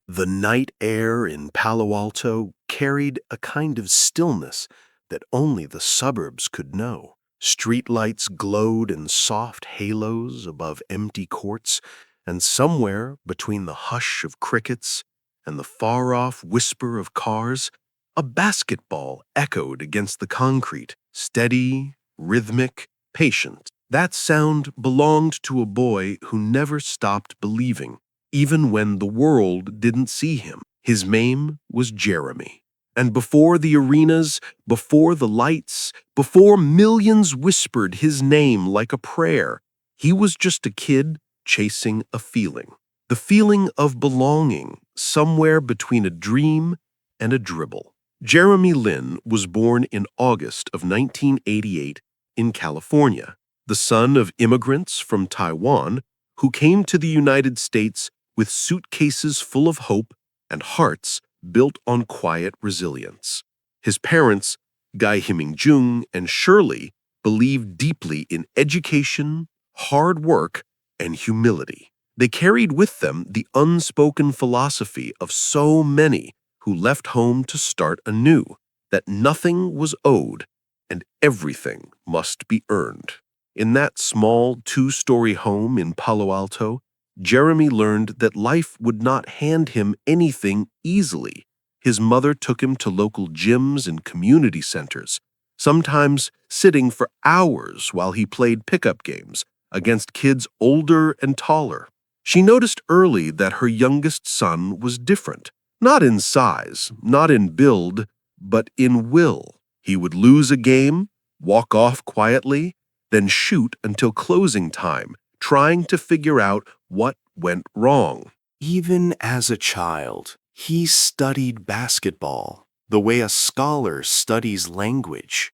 The night air in Palo Alto carried a kind of stillness that only the suburbs could know. Streetlights glowed in soft halos above empty courts, and somewhere between the hush of crickets and the far-off whisper of cars, a basketball echoed against the concrete, steady, rhythmic, patient. That sound belonged to a boy who never stopped believing, even when the world didn't see him. His name was Jeremy. And before the arenas, before the lights, before millions whispered his name like a prayer, he was just a kid chasing a feeling. The feeling of belonging somewhere between a dream and a dribble. Jeremy Lin was born in August of 1988 in California, the son of immigrants from Taiwan who came to the United States with suitcases full of hope and hearts built on quiet resilience. His parents, Guy Himing-jung and Shirley, believed deeply in education, hard work, and humility. They carried with them the unspoken philosophy of so many who left home to start anew, that nothing was owed and everything must be earned. In that small two-story home in Palo Alto, Jeremy learned that life would not hand him anything easily. His mother took him to local gyms and community centers, sometimes sitting for hours while he played pickup games against kids older and taller. She noticed early that her youngest son was different, not in size, not in build, but in will. He would lose a game, walk off quietly, then shoot until closing time, trying to figure out what went wrong. Even as a child, he studied basketball the way a scholar studies language.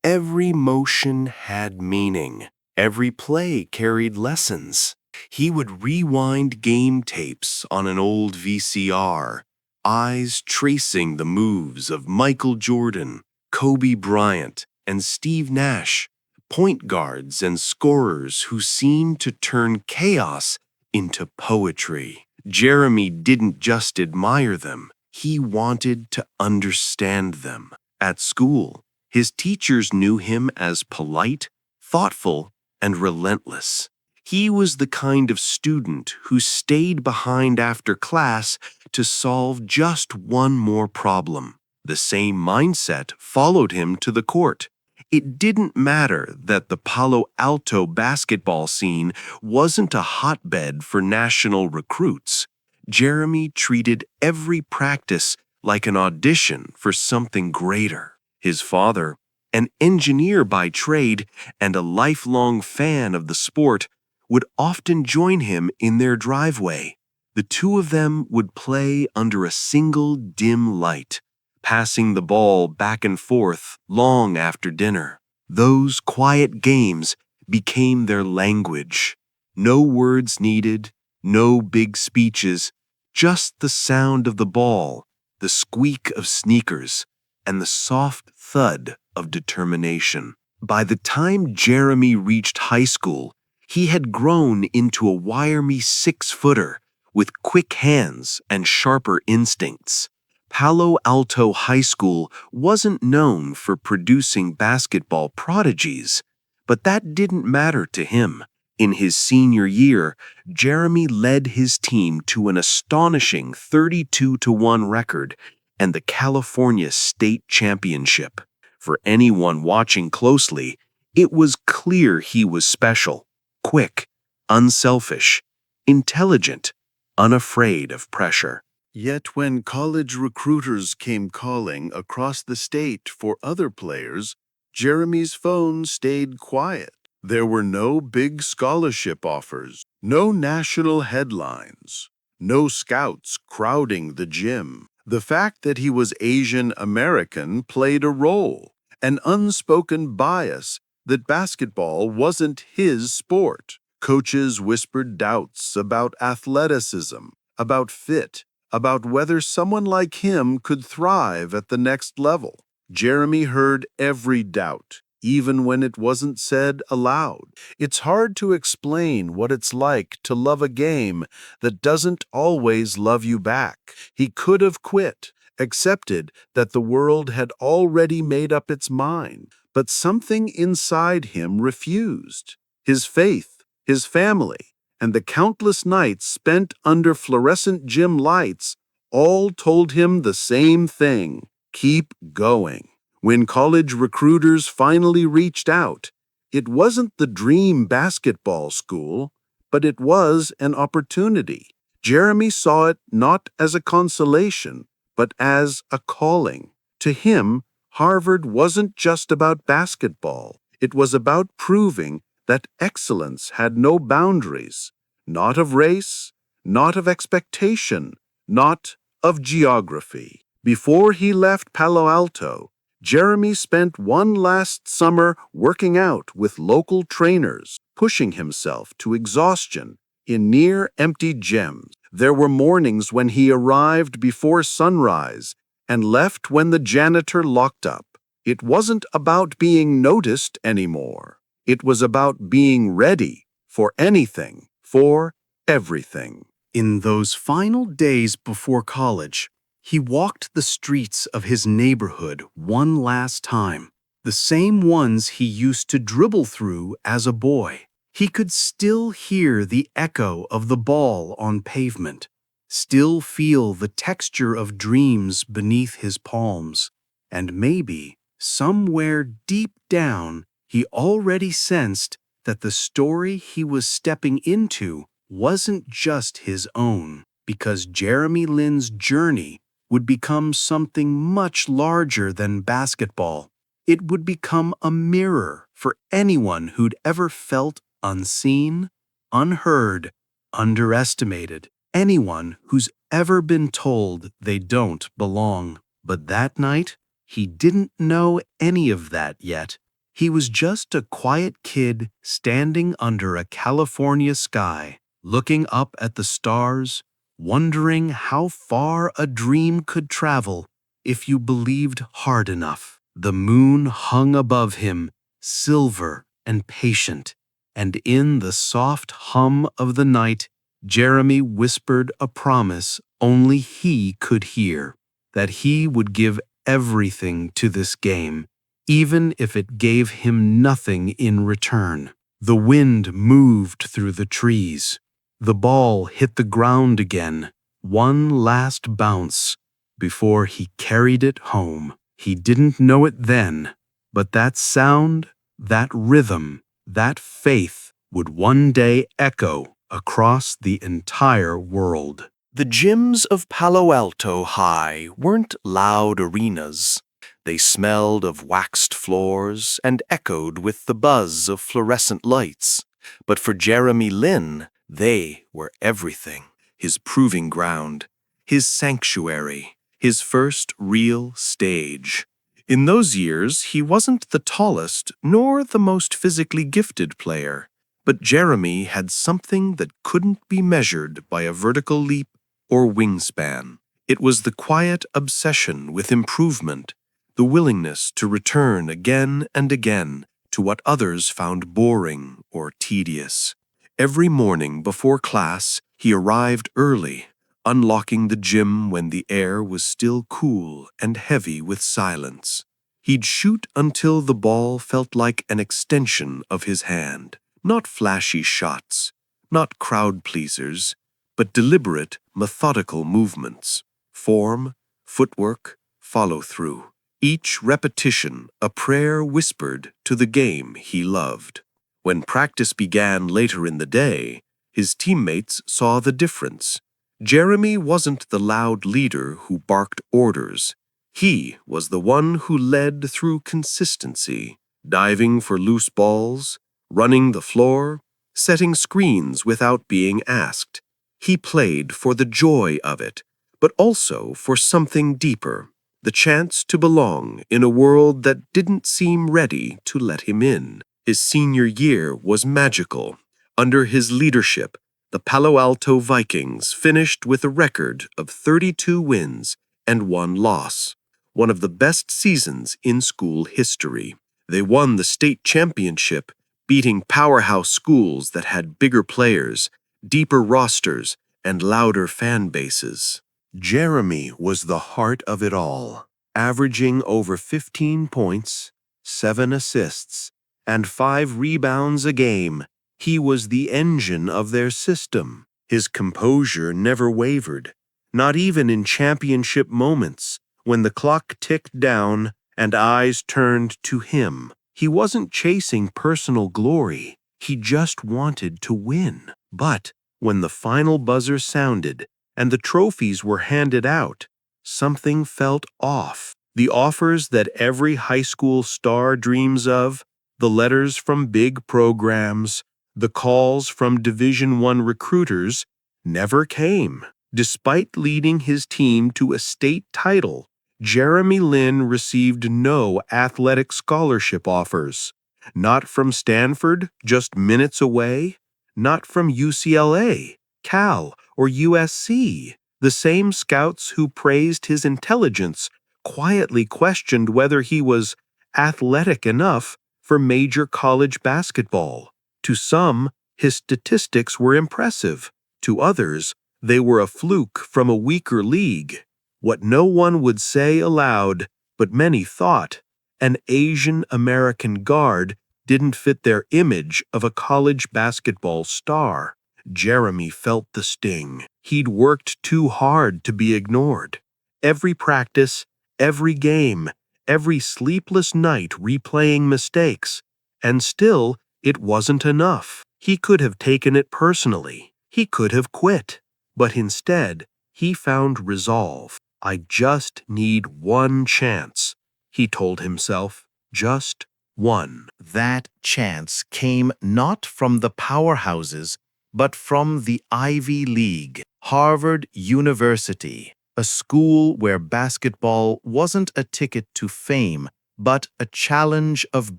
Every motion had meaning. Every play carried lessons. He would rewind game tapes on an old VCR, eyes tracing the moves of Michael Jordan, Kobe Bryant, and Steve Nash, point guards and scorers who seemed to turn chaos into poetry. Jeremy didn't just admire them, he wanted to understand them. At school, his teachers knew him as polite, thoughtful, and relentless. He was the kind of student who stayed behind after class to solve just one more problem. The same mindset followed him to the court. It didn't matter that the Palo Alto basketball scene wasn't a hotbed for national recruits. Jeremy treated every practice like an audition for something greater. His father, an engineer by trade and a lifelong fan of the sport, would often join him in their driveway. The two of them would play under a single dim light, passing the ball back and forth long after dinner. Those quiet games became their language. No words needed, no big speeches, just the sound of the ball, the squeak of sneakers, and the soft thud of determination. By the time Jeremy reached high school, he had grown into a wiry 6-footer with quick hands and sharper instincts. Palo Alto High School wasn't known for producing basketball prodigies, but that didn't matter to him. In his senior year, Jeremy led his team to an astonishing 32-1 record and the California State Championship. For anyone watching closely, it was clear he was special, quick, unselfish, intelligent, unafraid of pressure. Yet when college recruiters came calling across the state for other players, Jeremy's phone stayed quiet. There were no big scholarship offers, no national headlines, no scouts crowding the gym. The fact that he was Asian American played a role, an unspoken bias that basketball wasn't his sport. Coaches whispered doubts about athleticism, about fit, about whether someone like him could thrive at the next level. Jeremy heard every doubt, even when it wasn't said aloud. It's hard to explain what it's like to love a game that doesn't always love you back. He could have quit, accepted that the world had already made up its mind, but something inside him refused. His faith, his family, and the countless nights spent under fluorescent gym lights all told him the same thing: keep going. When college recruiters finally reached out, it wasn't the dream basketball school, but it was an opportunity. Jeremy saw it not as a consolation, but as a calling. To him, Harvard wasn't just about basketball. It was about proving that excellence had no boundaries, not of race, not of expectation, not of geography. Before he left Palo Alto, Jeremy spent one last summer working out with local trainers, pushing himself to exhaustion in near-empty gyms. There were mornings when he arrived before sunrise and left when the janitor locked up. It wasn't about being noticed anymore. It was about being ready for anything, for everything. In those final days before college, he walked the streets of his neighborhood one last time, the same ones he used to dribble through as a boy. He could still hear the echo of the ball on pavement, still feel the texture of dreams beneath his palms, and maybe, somewhere deep down, he already sensed that the story he was stepping into wasn't just his own, because Jeremy Lin's journey would become something much larger than basketball. It would become a mirror for anyone who'd ever felt unseen, unheard, underestimated, anyone who's ever been told they don't belong. But that night, he didn't know any of that yet. He was just a quiet kid standing under a California sky, looking up at the stars, wondering how far a dream could travel if you believed hard enough. The moon hung above him, silver and patient, and in the soft hum of the night, Jeremy whispered a promise only he could hear, that he would give everything to this game, even if it gave him nothing in return. The wind moved through the trees. The ball hit the ground again, one last bounce, before he carried it home. He didn't know it then, but that sound, that rhythm, that faith would one day echo across the entire world. The gyms of Palo Alto High weren't loud arenas. They smelled of waxed floors and echoed with the buzz of fluorescent lights. But for Jeremy Lin, they were everything. His proving ground, his sanctuary, his first real stage. In those years, he wasn't the tallest nor the most physically gifted player, but Jeremy had something that couldn't be measured by a vertical leap or wingspan. It was the quiet obsession with improvement, the willingness to return again and again to what others found boring or tedious. Every morning before class, he arrived early, unlocking the gym when the air was still cool and heavy with silence. He'd shoot until the ball felt like an extension of his hand. Not flashy shots, not crowd pleasers, but deliberate, methodical movements. Form, footwork, follow-through. Each repetition a prayer whispered to the game he loved. When practice began later in the day, his teammates saw the difference. Jeremy wasn't the loud leader who barked orders. He was the one who led through consistency, diving for loose balls, running the floor, setting screens without being asked. He played for the joy of it, but also for something deeper, the chance to belong in a world that didn't seem ready to let him in. His senior year was magical. Under his leadership, the Palo Alto Vikings finished with a record of 32 wins and 1 loss, one of the best seasons in school history. They won the state championship, beating powerhouse schools that had bigger players, deeper rosters, and louder fan bases. Jeremy was the heart of it all, averaging over 15 points, 7 assists, and 5 rebounds a game. He was the engine of their system. His composure never wavered, not even in championship moments when the clock ticked down and eyes turned to him. He wasn't chasing personal glory. He just wanted to win. But when the final buzzer sounded and the trophies were handed out, something felt off. The offers that every high school star dreams of, the letters from big programs, the calls from Division I recruiters, never came. Despite leading his team to a state title, Jeremy Lin received no athletic scholarship offers. Not from Stanford, just minutes away. Not from UCLA, Cal, or USC. The same scouts who praised his intelligence quietly questioned whether he was athletic enough for major college basketball. To some, his statistics were impressive. To others, they were a fluke from a weaker league. What no one would say aloud, but many thought, an Asian American guard didn't fit their image of a college basketball star. Jeremy felt the sting. He'd worked too hard to be ignored. Every practice, every game, every sleepless night replaying mistakes. And still, it wasn't enough. He could have taken it personally. He could have quit. But instead, he found resolve. I just need one chance, he told himself. Just one. That chance came not from the powerhouses, but from the Ivy League, Harvard University, a school where basketball wasn't a ticket to fame, but a challenge of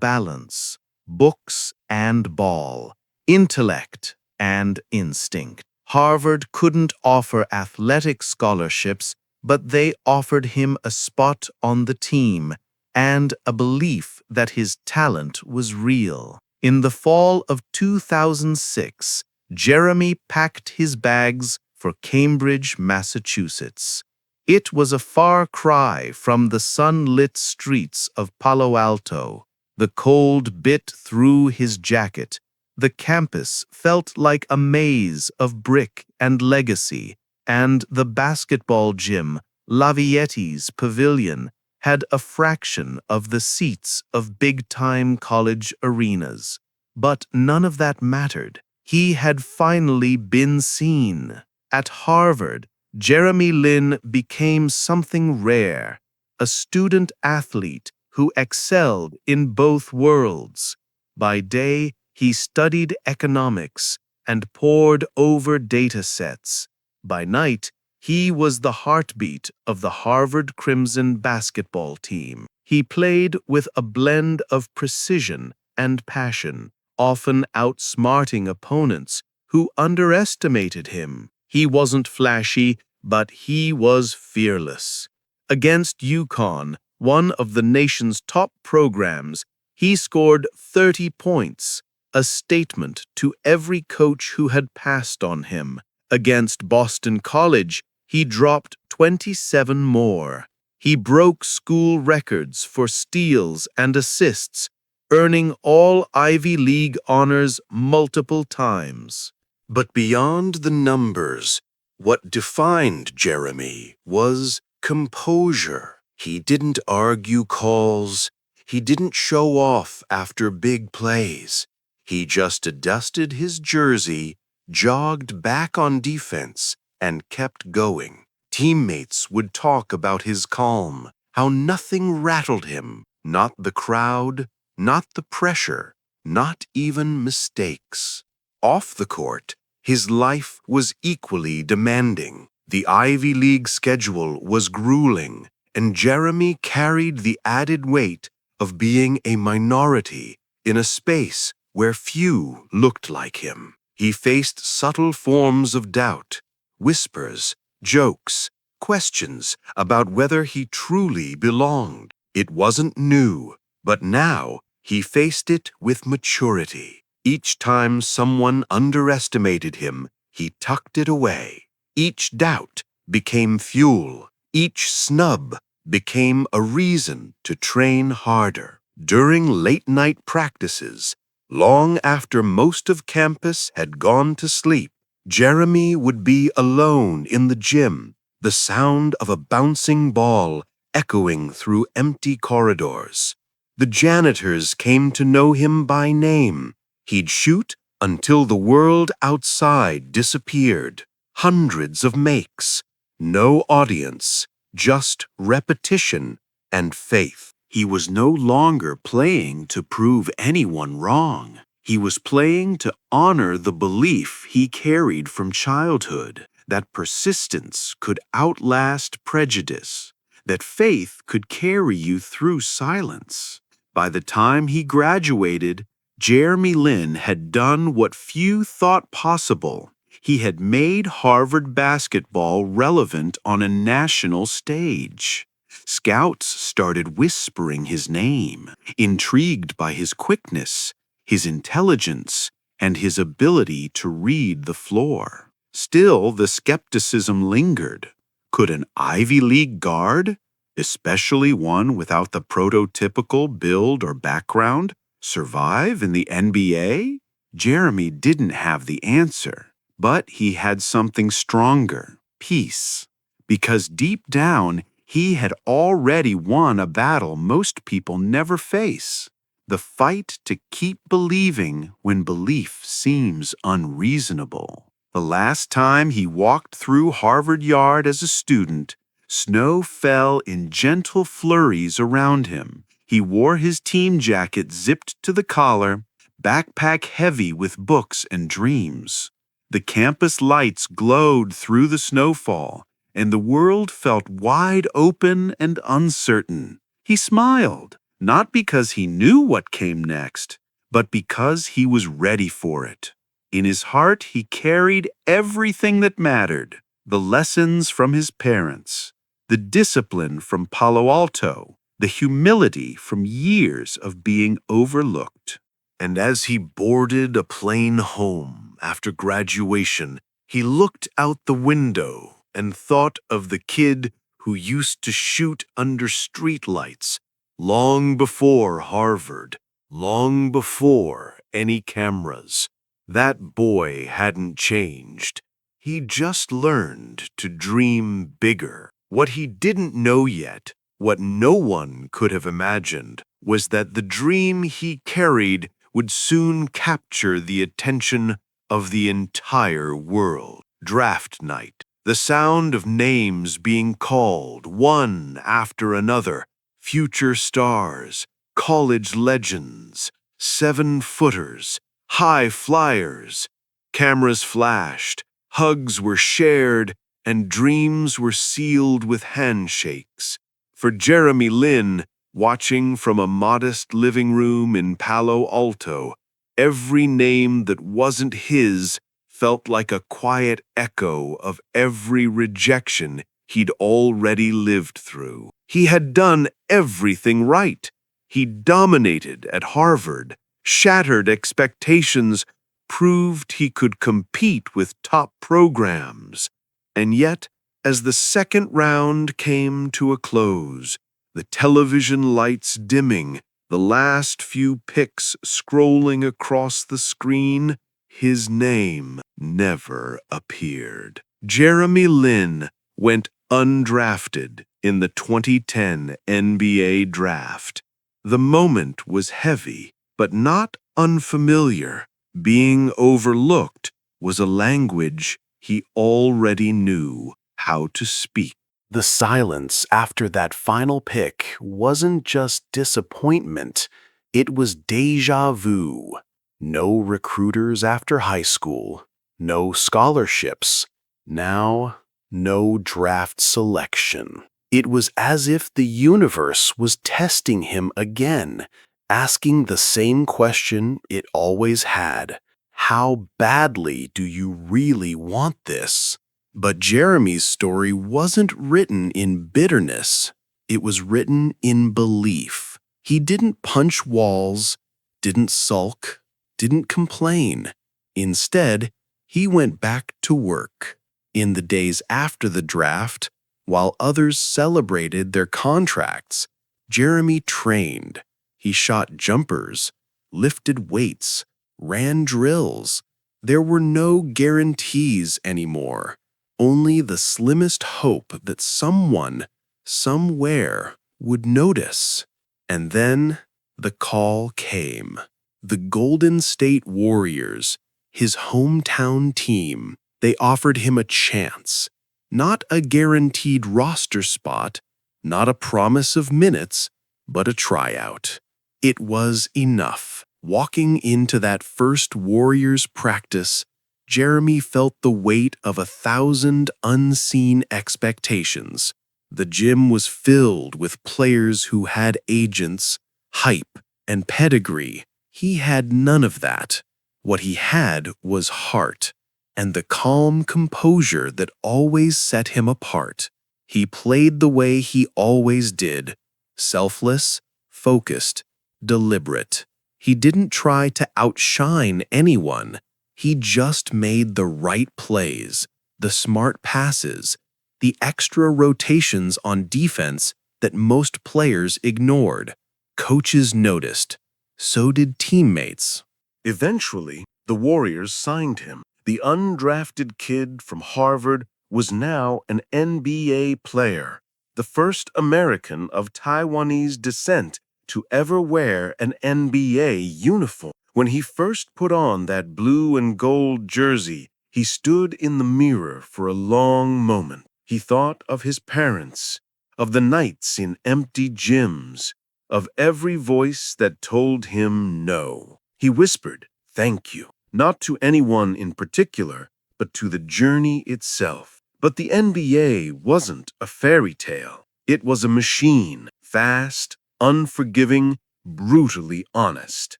balance, books and ball, intellect and instinct. Harvard couldn't offer athletic scholarships, but they offered him a spot on the team and a belief that his talent was real. In the fall of 2006, Jeremy packed his bags for Cambridge, Massachusetts. It was a far cry from the sunlit streets of Palo Alto. The cold bit through his jacket. The campus felt like a maze of brick and legacy, and the basketball gym, Lavietti's Pavilion, had a fraction of the seats of big-time college arenas. But none of that mattered. He had finally been seen. At Harvard, Jeremy Lin became something rare, a student athlete who excelled in both worlds. By day, he studied economics and pored over data sets. By night, he was the heartbeat of the Harvard Crimson basketball team. He played with a blend of precision and passion, often outsmarting opponents who underestimated him. He wasn't flashy, but he was fearless. Against UConn, one of the nation's top programs, he scored 30 points, a statement to every coach who had passed on him. Against Boston College, he dropped 27 more. He broke school records for steals and assists, earning all Ivy League honors multiple times. But beyond the numbers, what defined Jeremy was composure. He didn't argue calls. He didn't show off after big plays. He just adjusted his jersey, jogged back on defense, and kept going. Teammates would talk about his calm, how nothing rattled him, not the crowd, not the pressure, not even mistakes. Off the court, his life was equally demanding. The Ivy League schedule was grueling, and Jeremy carried the added weight of being a minority in a space where few looked like him. He faced subtle forms of doubt, whispers, jokes, questions about whether he truly belonged. It wasn't new, but now He faced it with maturity. Each time someone underestimated him, he tucked it away. Each doubt became fuel. Each snub became a reason to train harder. During late-night practices, long after most of campus had gone to sleep, Jeremy would be alone in the gym, the sound of a bouncing ball echoing through empty corridors. The janitors came to know him by name. He'd shoot until the world outside disappeared. Hundreds of makes, no audience, just repetition and faith. He was no longer playing to prove anyone wrong. He was playing to honor the belief he carried from childhood, that persistence could outlast prejudice, that faith could carry you through silence. By the time he graduated, Jeremy Lin had done what few thought possible. He had made Harvard basketball relevant on a national stage. Scouts started whispering his name, intrigued by his quickness, his intelligence, and his ability to read the floor. Still, the skepticism lingered. Could an Ivy League guard, especially one without the prototypical build or background, survive in the NBA? Jeremy didn't have the answer, but he had something stronger: peace. Because deep down, he had already won a battle most people never face: the fight to keep believing when belief seems unreasonable. The last time he walked through Harvard Yard as a student, snow fell in gentle flurries around him. He wore his team jacket zipped to the collar, backpack heavy with books and dreams. The campus lights glowed through the snowfall, and the world felt wide open and uncertain. He smiled, not because he knew what came next, but because he was ready for it. In his heart, he carried everything that mattered: the lessons from his parents, the discipline from Palo Alto, the humility from years of being overlooked. And as he boarded a plane home after graduation, he looked out the window and thought of the kid who used to shoot under streetlights long before Harvard, long before any cameras. That boy hadn't changed. He just learned to dream bigger. What he didn't know yet, what no one could have imagined, was that the dream he carried would soon capture the attention of the entire world. Draft night. The sound of names being called, one after another. Future stars, college legends, 7-footers, high flyers. Cameras flashed, hugs were shared, and dreams were sealed with handshakes. For Jeremy Lin, watching from a modest living room in Palo Alto, every name that wasn't his felt like a quiet echo of every rejection he'd already lived through. He had done everything right. He dominated at Harvard, shattered expectations, proved he could compete with top programs. And yet, as the second round came to a close, the television lights dimming, the last few picks scrolling across the screen, his name never appeared. Jeremy Lin went undrafted in the 2010 NBA draft. The moment was heavy, but not unfamiliar. Being overlooked was a language he already knew how to speak. The silence after that final pick wasn't just disappointment, it was déjà vu. No recruiters after high school, no scholarships, now no draft selection. It was as if the universe was testing him again, asking the same question it always had: how badly do you really want this? But Jeremy's story wasn't written in bitterness. It was written in belief. He didn't punch walls, didn't sulk, didn't complain. Instead, he went back to work. In the days after the draft, while others celebrated their contracts, Jeremy trained. He shot jumpers, lifted weights, ran drills. There were no guarantees anymore, only the slimmest hope that someone, somewhere, would notice. And then the call came. The Golden State Warriors, his hometown team, they offered him a chance. Not a guaranteed roster spot, not a promise of minutes, but a tryout. It was enough. Walking into that first Warriors practice, Jeremy felt the weight of 1,000 unseen expectations. The gym was filled with players who had agents, hype, and pedigree. He had none of that. What he had was heart, and the calm composure that always set him apart. He played the way he always did, selfless, focused, deliberate. He didn't try to outshine anyone. He just made the right plays, the smart passes, the extra rotations on defense that most players ignored. Coaches noticed. So did teammates. Eventually, the Warriors signed him. The undrafted kid from Harvard was now an NBA player, the first American of Taiwanese descent to ever wear an NBA uniform. When he first put on that blue and gold jersey, he stood in the mirror for a long moment. He thought of his parents, of the nights in empty gyms, of every voice that told him no. He whispered, "Thank you," not to anyone in particular, but to the journey itself. But the NBA wasn't a fairy tale. It was a machine, fast, unforgiving, brutally honest.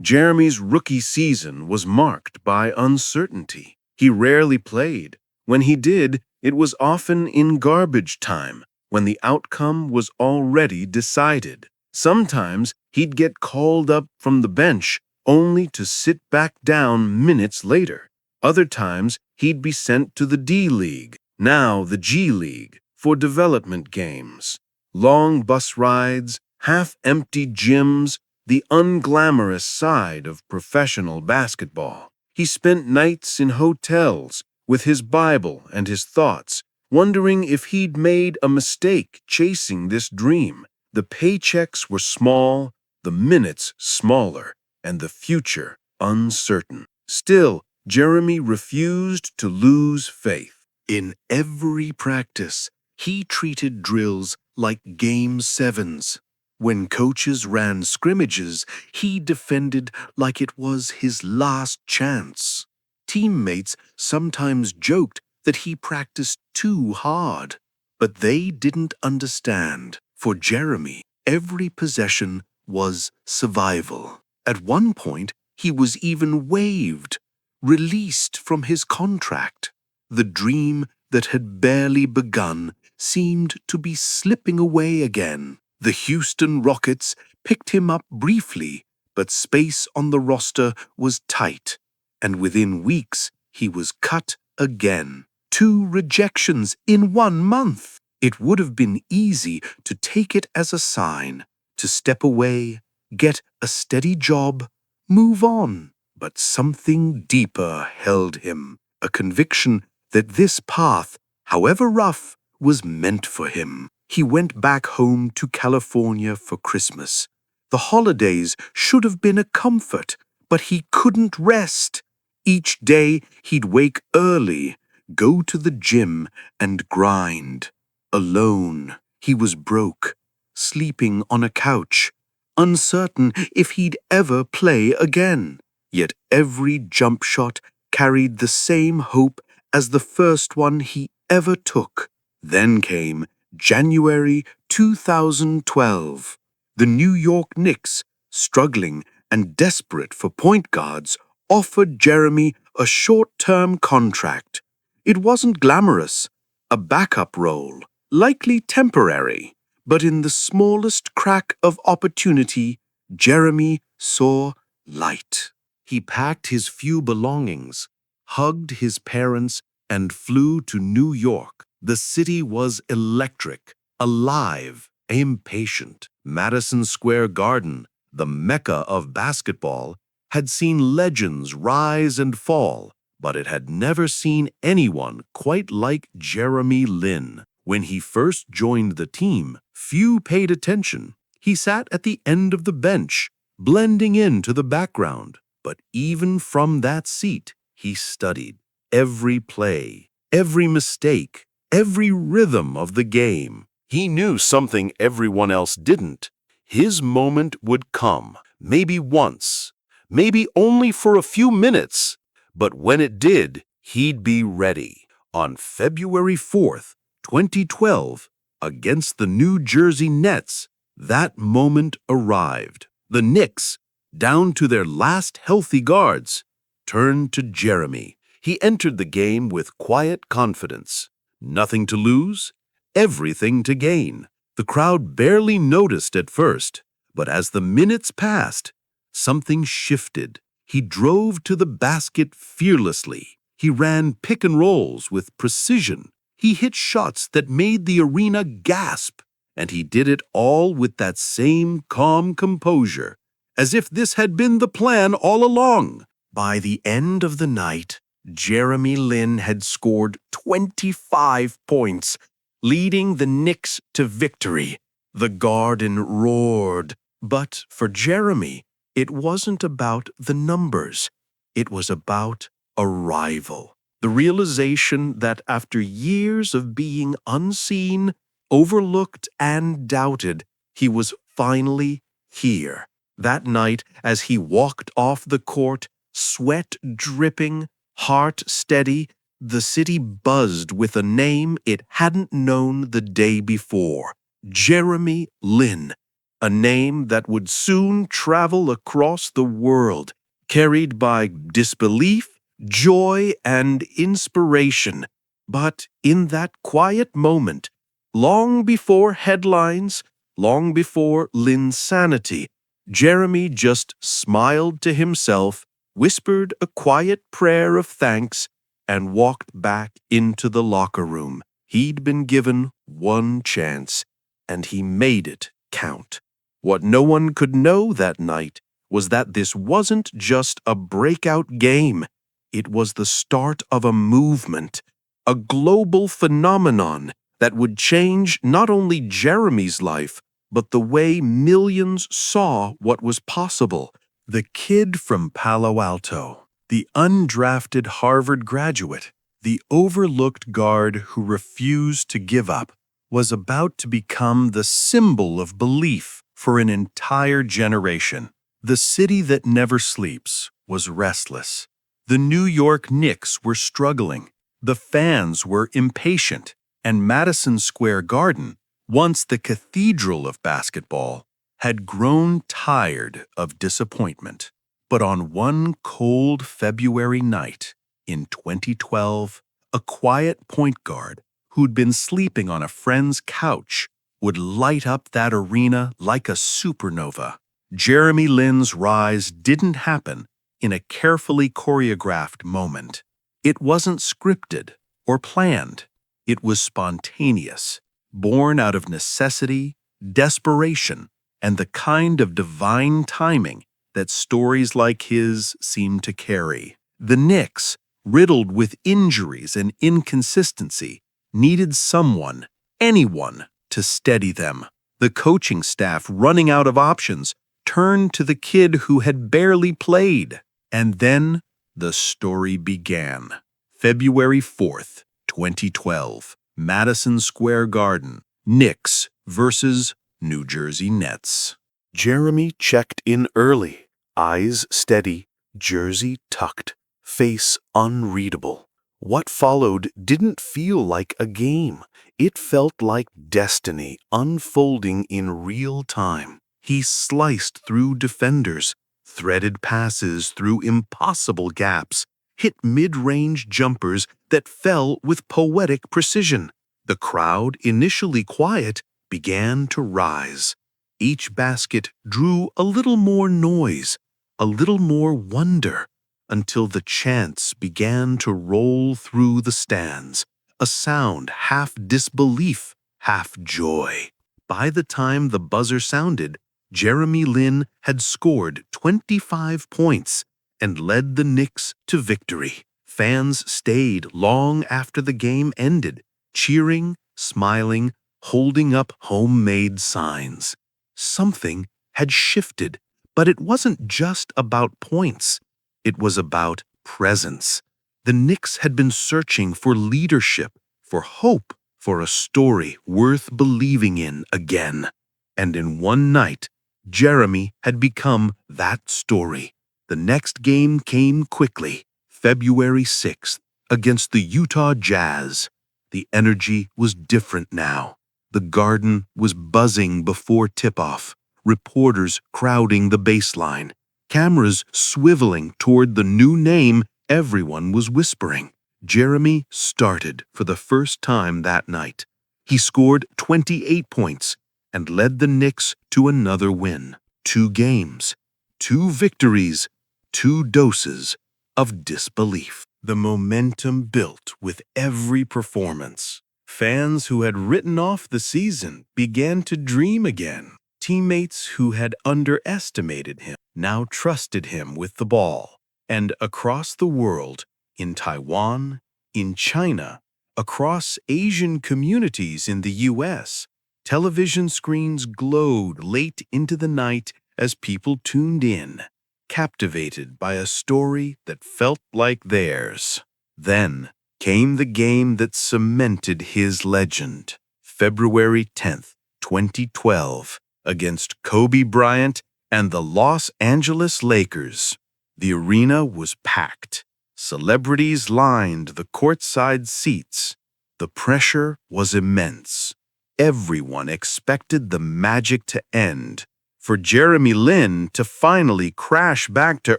Jeremy's rookie season was marked by uncertainty. He rarely played. When he did, it was often in garbage time, when the outcome was already decided. Sometimes he'd get called up from the bench only to sit back down minutes later. Other times he'd be sent to the D-League, now the G-League, for development games. Long bus rides, half-empty gyms, the unglamorous side of professional basketball. He spent nights in hotels with his Bible and his thoughts, wondering if he'd made a mistake chasing this dream. The paychecks were small, the minutes smaller, and the future uncertain. Still, Jeremy refused to lose faith. In every practice, he treated drills like Game 7s. When coaches ran scrimmages, he defended like it was his last chance. Teammates sometimes joked that he practiced too hard, but they didn't understand. For Jeremy, every possession was survival. At one point, he was even waived, released from his contract. The dream that had barely begun seemed to be slipping away again. The Houston Rockets picked him up briefly, but space on the roster was tight, and within weeks he was cut again. 2 rejections in 1 month. It would have been easy to take it as a sign, to step away, get a steady job, move on. But something deeper held him, a conviction that this path, however rough, was meant for him. He went back home to California for Christmas. The holidays should have been a comfort, but he couldn't rest. Each day he'd wake early, go to the gym, and grind. Alone, he was broke, sleeping on a couch, uncertain if he'd ever play again. Yet every jump shot carried the same hope as the first one he ever took. Then came January 2012. The New York Knicks, struggling and desperate for point guards, offered Jeremy a short-term contract. It wasn't glamorous, a backup role, likely temporary, But in the smallest crack of opportunity, Jeremy saw light. He packed his few belongings, hugged his parents, and flew to New York. The city was electric, alive, impatient. Madison Square Garden, the mecca of basketball, had seen legends rise and fall, but it had never seen anyone quite like Jeremy Lin. When he first joined the team, few paid attention. He sat at the end of the bench, blending into the background. But even from that seat, he studied every play, every mistake, every rhythm of the game. He knew something everyone else didn't. His moment would come, maybe once, maybe only for a few minutes. But when it did, he'd be ready. On February 4th, 2012, against the New Jersey Nets, that moment arrived. The Knicks, down to their last healthy guards, turned to Jeremy. He entered the game with quiet confidence. Nothing to lose, everything to gain. The crowd barely noticed at first, but as the minutes passed, something shifted. He drove to the basket fearlessly. He ran pick and rolls with precision. He hit shots that made the arena gasp, and he did it all with that same calm composure, as if this had been the plan all along. By the end of the night, Jeremy Lin had scored 25 points, leading the Knicks to victory. The Garden roared. But for Jeremy, it wasn't about the numbers. It was about arrival. The realization that after years of being unseen, overlooked, and doubted, he was finally here. That night, as he walked off the court, sweat dripping, heart steady, the city buzzed with a name it hadn't known the day before. Jeremy Lin, a name that would soon travel across the world, carried by disbelief, joy, and inspiration. But in that quiet moment, long before headlines, long before Linsanity, Jeremy just smiled to himself, whispered a quiet prayer of thanks, and walked back into the locker room. He'd been given one chance, and he made it count. What no one could know that night was that this wasn't just a breakout game. It was the start of a movement, a global phenomenon that would change not only Jeremy's life, but the way millions saw what was possible. The kid from Palo Alto, the undrafted Harvard graduate, the overlooked guard who refused to give up, was about to become the symbol of belief for an entire generation. The city that never sleeps was restless. The New York Knicks were struggling. The fans were impatient. And Madison Square Garden, once the cathedral of basketball, had grown tired of disappointment. But on one cold February night in 2012, a quiet point guard who'd been sleeping on a friend's couch would light up that arena like a supernova. Jeremy Lin's rise didn't happen in a carefully choreographed moment. It wasn't scripted or planned. It was spontaneous, born out of necessity, desperation, and the kind of divine timing that stories like his seem to carry. The Knicks, riddled with injuries and inconsistency, needed someone, anyone, to steady them. The coaching staff, running out of options, turned to the kid who had barely played. And then the story began. February 4th, 2012, Madison Square Garden, Knicks versus New Jersey Nets. Jeremy checked in early, eyes steady, jersey tucked, face unreadable. What followed didn't feel like a game. It felt like destiny unfolding in real time. He sliced through defenders, threaded passes through impossible gaps, hit mid-range jumpers that fell with poetic precision. The crowd, initially quiet, began to rise. Each basket drew a little more noise, a little more wonder, until the chants began to roll through the stands, a sound half disbelief, half joy. By the time the buzzer sounded, Jeremy Lin had scored 25 points and led the Knicks to victory. Fans stayed long after the game ended, cheering, smiling, holding up homemade signs. Something had shifted, but it wasn't just about points. It was about presence. The Knicks had been searching for leadership, for hope, for a story worth believing in again. And in one night, Jeremy had become that story. The next game came quickly, February 6th, against the Utah Jazz. The energy was different now. The Garden was buzzing before tip-off, reporters crowding the baseline, cameras swiveling toward the new name everyone was whispering. Jeremy started for the first time that night. He scored 28 points and led the Knicks to another win. 2 games, 2 victories, 2 doses of disbelief. The momentum built with every performance. Fans who had written off the season began to dream again. Teammates who had underestimated him now trusted him with the ball. And across the world, in Taiwan, in China, across Asian communities in the US, television screens glowed late into the night as people tuned in, captivated by a story that felt like theirs. Then came the game that cemented his legend. February 10th, 2012, against Kobe Bryant and the Los Angeles Lakers. The arena was packed. Celebrities lined the courtside seats. The pressure was immense. Everyone expected the magic to end, for Jeremy Lin to finally crash back to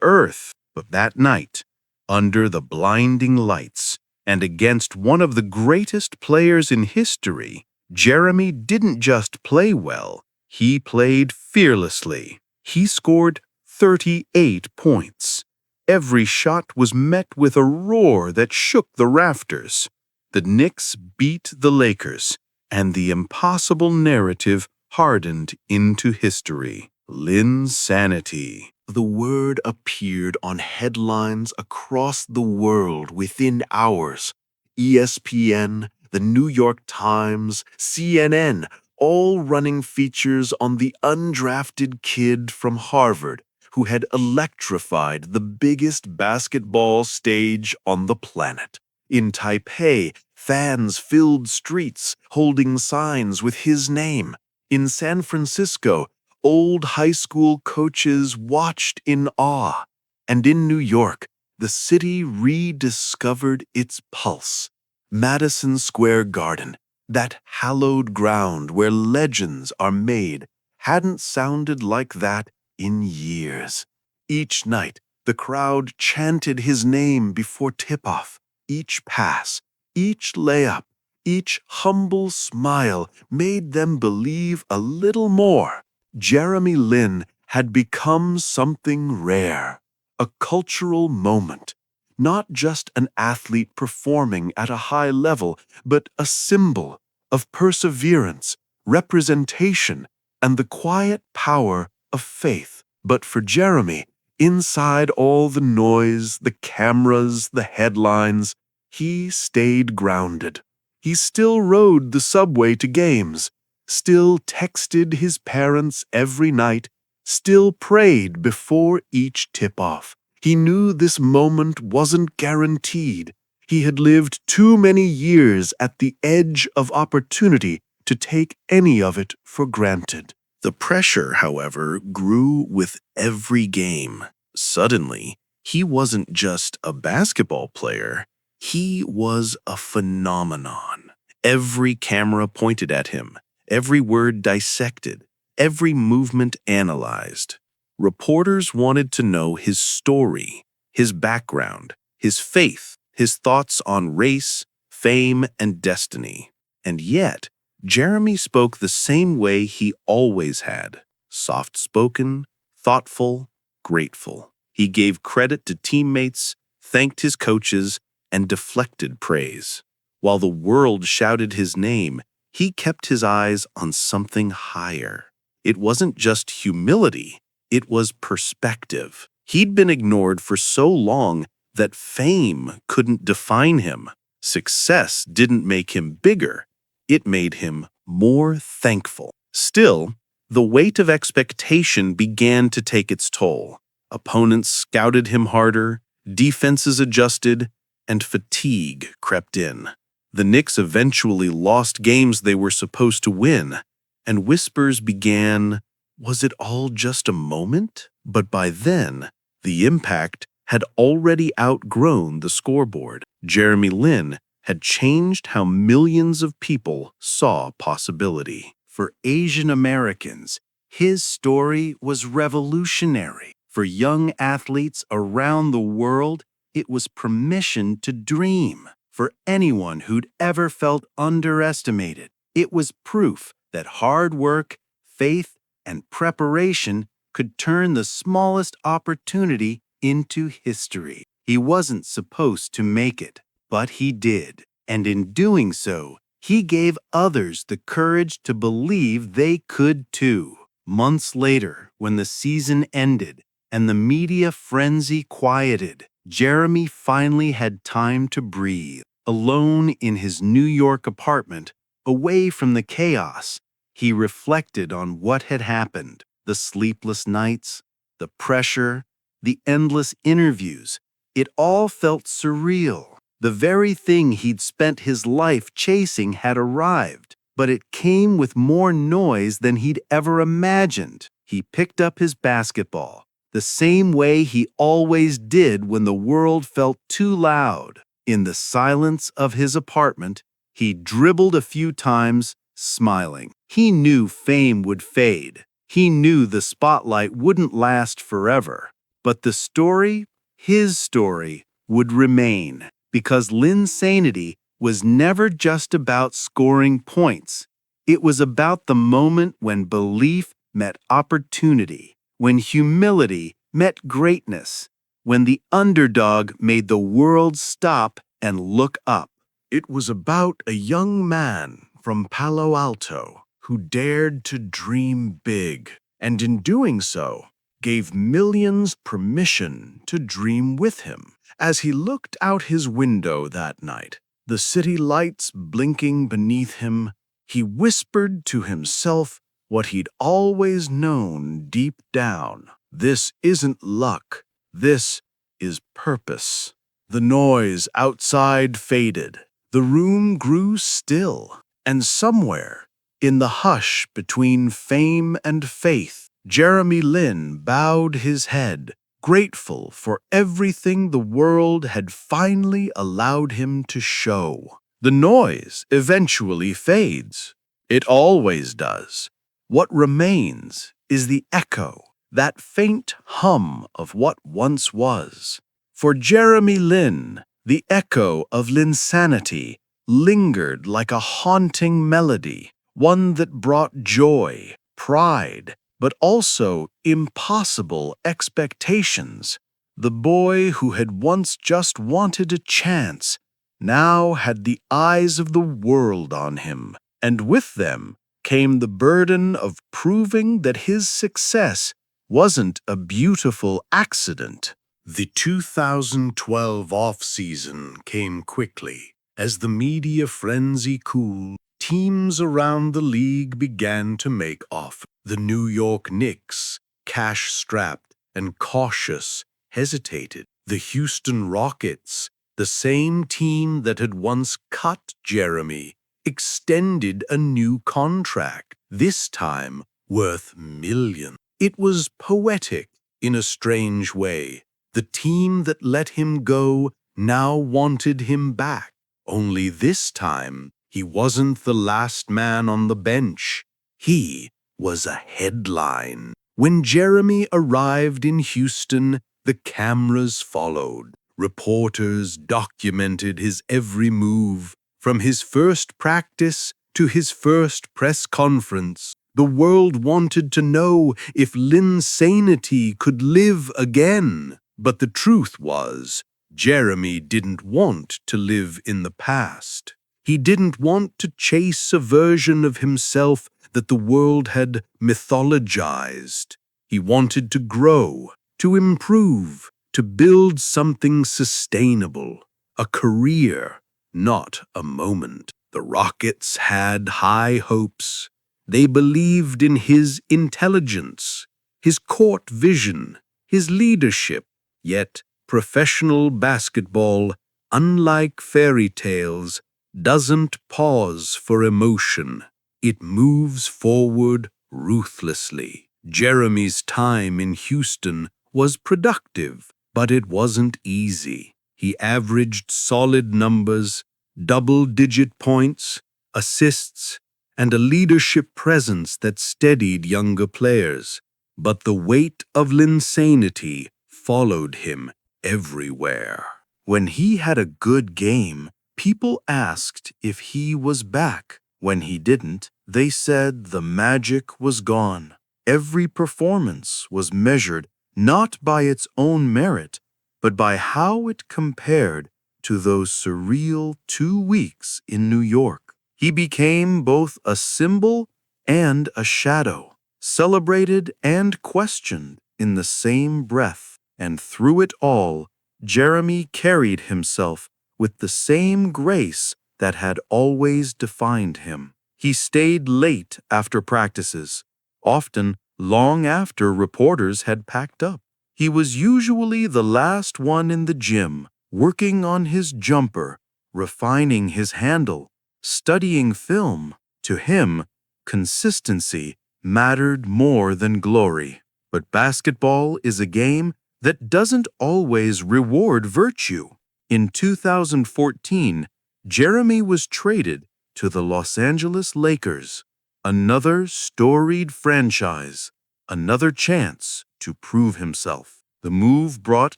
earth. But that night, under the blinding lights and against one of the greatest players in history, Jeremy didn't just play well, he played fearlessly. He scored 38 points. Every shot was met with a roar that shook the rafters. The Knicks beat the Lakers, and the impossible narrative hardened into history. Linsanity. The word appeared on headlines across the world within hours. ESPN, the New York Times, CNN, all running features on the undrafted kid from Harvard who had electrified the biggest basketball stage on the planet. In Taipei, fans filled streets holding signs with his name. In San Francisco, old high school coaches watched in awe. And in New York, the city rediscovered its pulse. Madison Square Garden, that hallowed ground where legends are made, hadn't sounded like that in years. Each night, the crowd chanted his name before tip-off. Each pass, each layup, each humble smile made them believe a little more. Jeremy Lin had become something rare, a cultural moment, not just an athlete performing at a high level, but a symbol of perseverance, representation, and the quiet power of faith. But for Jeremy, inside all the noise, the cameras, the headlines, he stayed grounded. He still rode the subway to games, still texted his parents every night, still prayed before each tip-off. He knew this moment wasn't guaranteed. He had lived too many years at the edge of opportunity to take any of it for granted. The pressure, however, grew with every game. Suddenly, he wasn't just a basketball player. He was a phenomenon. Every camera pointed at him, every word dissected, every movement analyzed. Reporters wanted to know his story, his background, his faith, his thoughts on race, fame, and destiny. And yet, Jeremy spoke the same way he always had, soft-spoken, thoughtful, grateful. He gave credit to teammates, thanked his coaches, and deflected praise. While the world shouted his name, he kept his eyes on something higher. It wasn't just humility, it was perspective. He'd been ignored for so long that fame couldn't define him. Success didn't make him bigger, it made him more thankful. Still, the weight of expectation began to take its toll. Opponents scouted him harder, defenses adjusted, and fatigue crept in. The Knicks eventually lost games they were supposed to win, and whispers began, was it all just a moment? But by then, the impact had already outgrown the scoreboard. Jeremy Lin had changed how millions of people saw possibility. For Asian Americans, his story was revolutionary. For young athletes around the world, it was permission to dream. For anyone who'd ever felt underestimated, it was proof that hard work, faith, and preparation could turn the smallest opportunity into history. He wasn't supposed to make it, but he did. And in doing so, he gave others the courage to believe they could too. Months later, when the season ended and the media frenzy quieted, Jeremy finally had time to breathe. Alone in his New York apartment, away from the chaos, he reflected on what had happened. The sleepless nights, the pressure, the endless interviews. It all felt surreal. The very thing he'd spent his life chasing had arrived, but it came with more noise than he'd ever imagined. He picked up his basketball, the same way he always did when the world felt too loud. In the silence of his apartment, he dribbled a few times, smiling. He knew fame would fade. He knew the spotlight wouldn't last forever. But the story, his story, would remain, because Linsanity was never just about scoring points. It was about the moment when belief met opportunity, when humility met greatness, when the underdog made the world stop and look up. It was about a young man from Palo Alto who dared to dream big, and in doing so, gave millions permission to dream with him. As he looked out his window that night, the city lights blinking beneath him, he whispered to himself what he'd always known deep down. This isn't luck. This is purpose. The noise outside faded. The room grew still, and somewhere, in the hush between fame and faith, Jeremy Lin bowed his head, grateful for everything the world had finally allowed him to show. The noise eventually fades. It always does. What remains is the echo, that faint hum of what once was. For Jeremy Lin, the echo of Linsanity lingered like a haunting melody, one that brought joy, pride, but also impossible expectations. The boy who had once just wanted a chance now had the eyes of the world on him, and with them came the burden of proving that his success wasn't a beautiful accident. The 2012 off-season came quickly. As the media frenzy cooled, teams around the league began to make offers. The New York Knicks, cash-strapped and cautious, hesitated. The Houston Rockets, the same team that had once cut Jeremy, extended a new contract, this time worth millions. It was poetic in a strange way. The team that let him go now wanted him back. Only this time, he wasn't the last man on the bench. He was a headline. When Jeremy arrived in Houston, the cameras followed. Reporters documented his every move, from his first practice To his first press conference, the world wanted to know if Linsanity could live again. But the truth was, Jeremy didn't want to live in the past. He didn't want to chase a version of himself that the world had mythologized. He wanted to grow, to improve, to build something sustainable, a career, not a moment. The Rockets had high hopes. They believed in his intelligence, his court vision, his leadership. Yet professional basketball, unlike fairy tales, doesn't pause for emotion. It moves forward ruthlessly. Jeremy's time in Houston was productive, but it wasn't easy. He averaged solid numbers, double-digit points, assists, and a leadership presence that steadied younger players. But the weight of Linsanity followed him everywhere. When he had a good game, people asked if he was back. When he didn't, they said the magic was gone. Every performance was measured not by its own merit, but by how it compared to those surreal 2 weeks in New York. He became both a symbol and a shadow, celebrated and questioned in the same breath. And through it all, Jeremy carried himself with the same grace that had always defined him. He stayed late after practices, often long after reporters had packed up. He was usually the last one in the gym, working on his jumper, refining his handle, studying film. To him, consistency mattered more than glory. But basketball is a game that doesn't always reward virtue. In 2014, Jeremy was traded to the Los Angeles Lakers, another storied franchise, another chance to prove himself. The move brought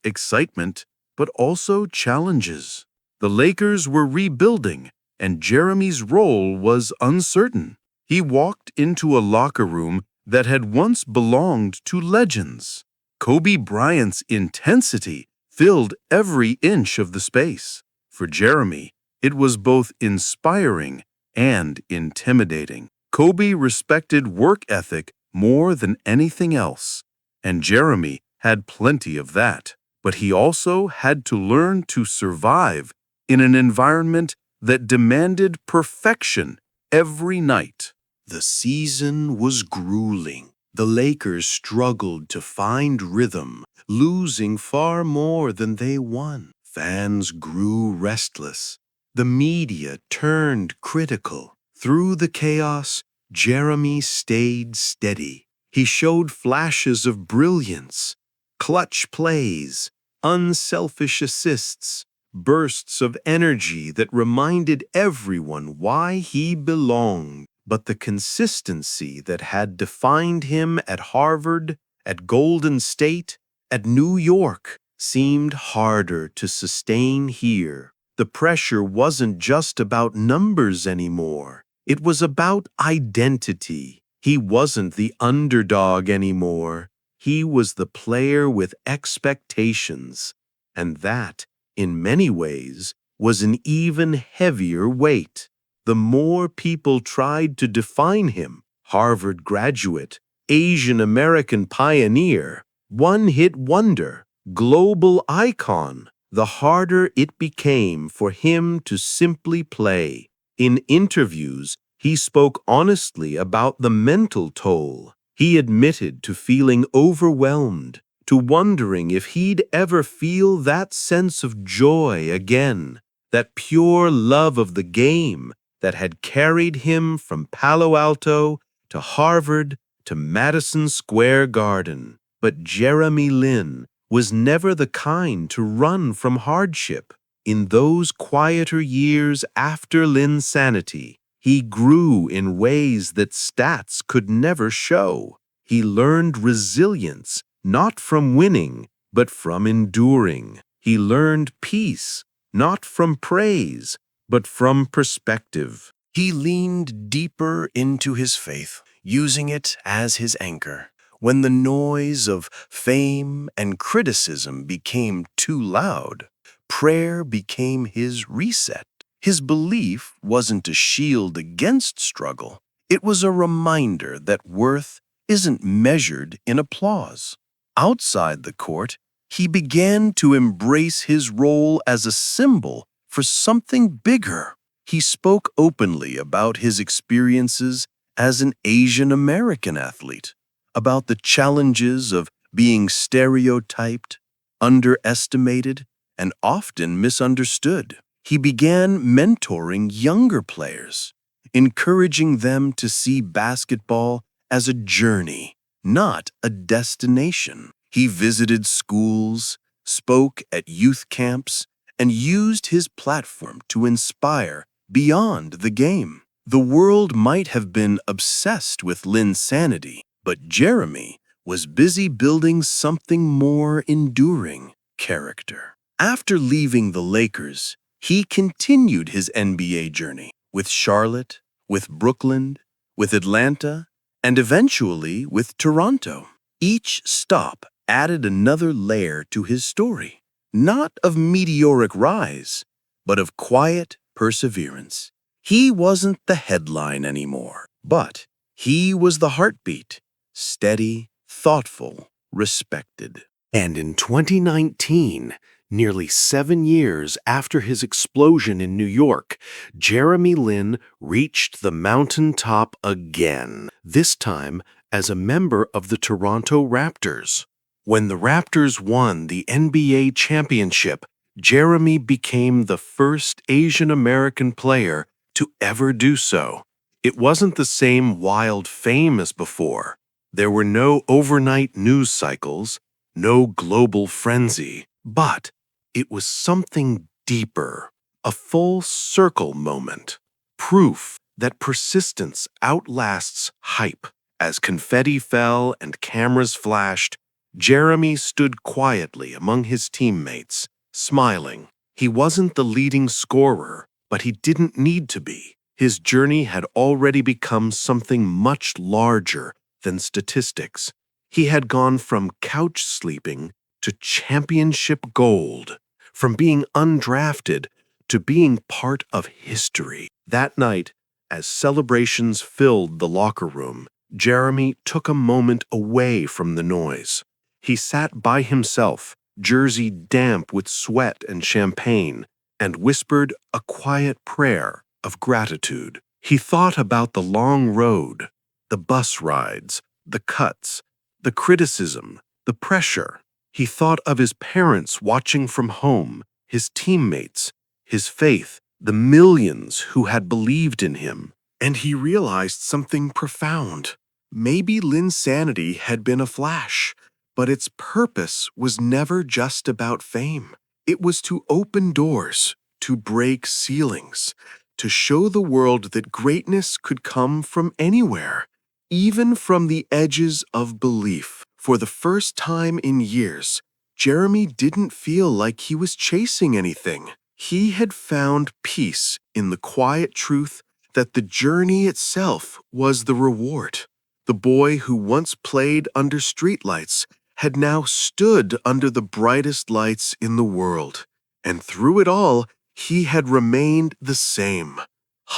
excitement, but also challenges. The Lakers were rebuilding, and Jeremy's role was uncertain. He walked into a locker room that had once belonged to legends. Kobe Bryant's intensity filled every inch of the space. For Jeremy, it was both inspiring and intimidating. Kobe respected work ethic more than anything else, and Jeremy had plenty of that. But he also had to learn to survive in an environment that demanded perfection every night. The season was grueling. The Lakers struggled to find rhythm, losing far more than they won. Fans grew restless. The media turned critical. Through the chaos, Jeremy stayed steady. He showed flashes of brilliance, clutch plays, unselfish assists, bursts of energy that reminded everyone why he belonged. But the consistency that had defined him at Harvard, at Golden State, at New York seemed harder to sustain here. The pressure wasn't just about numbers anymore. It was about identity. He wasn't the underdog anymore. He was the player with expectations. And that, in many ways, was an even heavier weight. The more people tried to define him, Harvard graduate, Asian American pioneer, one-hit wonder, global icon, the harder it became for him to simply play. In interviews, he spoke honestly about the mental toll. He admitted to feeling overwhelmed, to wondering if he'd ever feel that sense of joy again, that pure love of the game that had carried him from Palo Alto to Harvard to Madison Square Garden. But Jeremy Lin was never the kind to run from hardship. In those quieter years after Linsanity, he grew in ways that stats could never show. He learned resilience, not from winning, but from enduring. He learned peace, not from praise, but from perspective. He leaned deeper into his faith, using it as his anchor. When the noise of fame and criticism became too loud, prayer became his reset. His belief wasn't a shield against struggle. It was a reminder that worth isn't measured in applause. Outside the court, he began to embrace his role as a symbol for something bigger. He spoke openly about his experiences as an Asian American athlete, about the challenges of being stereotyped, underestimated, and often misunderstood. He began mentoring younger players, encouraging them to see basketball as a journey, not a destination. He visited schools, spoke at youth camps, and used his platform to inspire beyond the game. The world might have been obsessed with Linsanity, but Jeremy was busy building something more enduring: character. After leaving the Lakers, he continued his NBA journey with Charlotte, with Brooklyn, with Atlanta, and eventually with Toronto. Each stop added another layer to his story, not of meteoric rise, but of quiet perseverance. He wasn't the headline anymore, but he was the heartbeat, steady, thoughtful, respected. And in 2019, nearly 7 years after his explosion in New York, Jeremy Lin reached the mountaintop again, this time as a member of the Toronto Raptors. When the Raptors won the NBA championship, Jeremy became the first Asian American player to ever do so. It wasn't the same wild fame as before. There were no overnight news cycles, no global frenzy, but it was something deeper, a full circle moment, proof that persistence outlasts hype. As confetti fell and cameras flashed, Jeremy stood quietly among his teammates, smiling. He wasn't the leading scorer, but he didn't need to be. His journey had already become something much larger than statistics. He had gone from couch sleeping to championship gold, from being undrafted to being part of history. That night, as celebrations filled the locker room, Jeremy took a moment away from the noise. He sat by himself, jersey damp with sweat and champagne, and whispered a quiet prayer of gratitude. He thought about the long road, the bus rides, the cuts, the criticism, the pressure. He thought of his parents watching from home, his teammates, his faith, the millions who had believed in him. And he realized something profound. Maybe Linsanity had been a flash, but its purpose was never just about fame. It was to open doors, to break ceilings, to show the world that greatness could come from anywhere, even from the edges of belief. For the first time in years, Jeremy didn't feel like he was chasing anything. He had found peace in the quiet truth that the journey itself was the reward. The boy who once played under streetlights had now stood under the brightest lights in the world. And through it all, he had remained the same: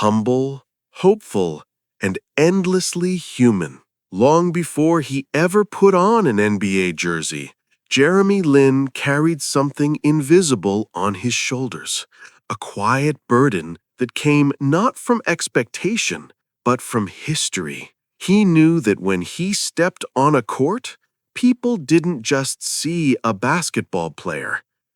humble, hopeful, and endlessly human. Long before he ever put on an NBA jersey, Jeremy Lin carried something invisible on his shoulders, a quiet burden that came not from expectation, but from history. He knew that when he stepped on a court, people didn't just see a basketball player.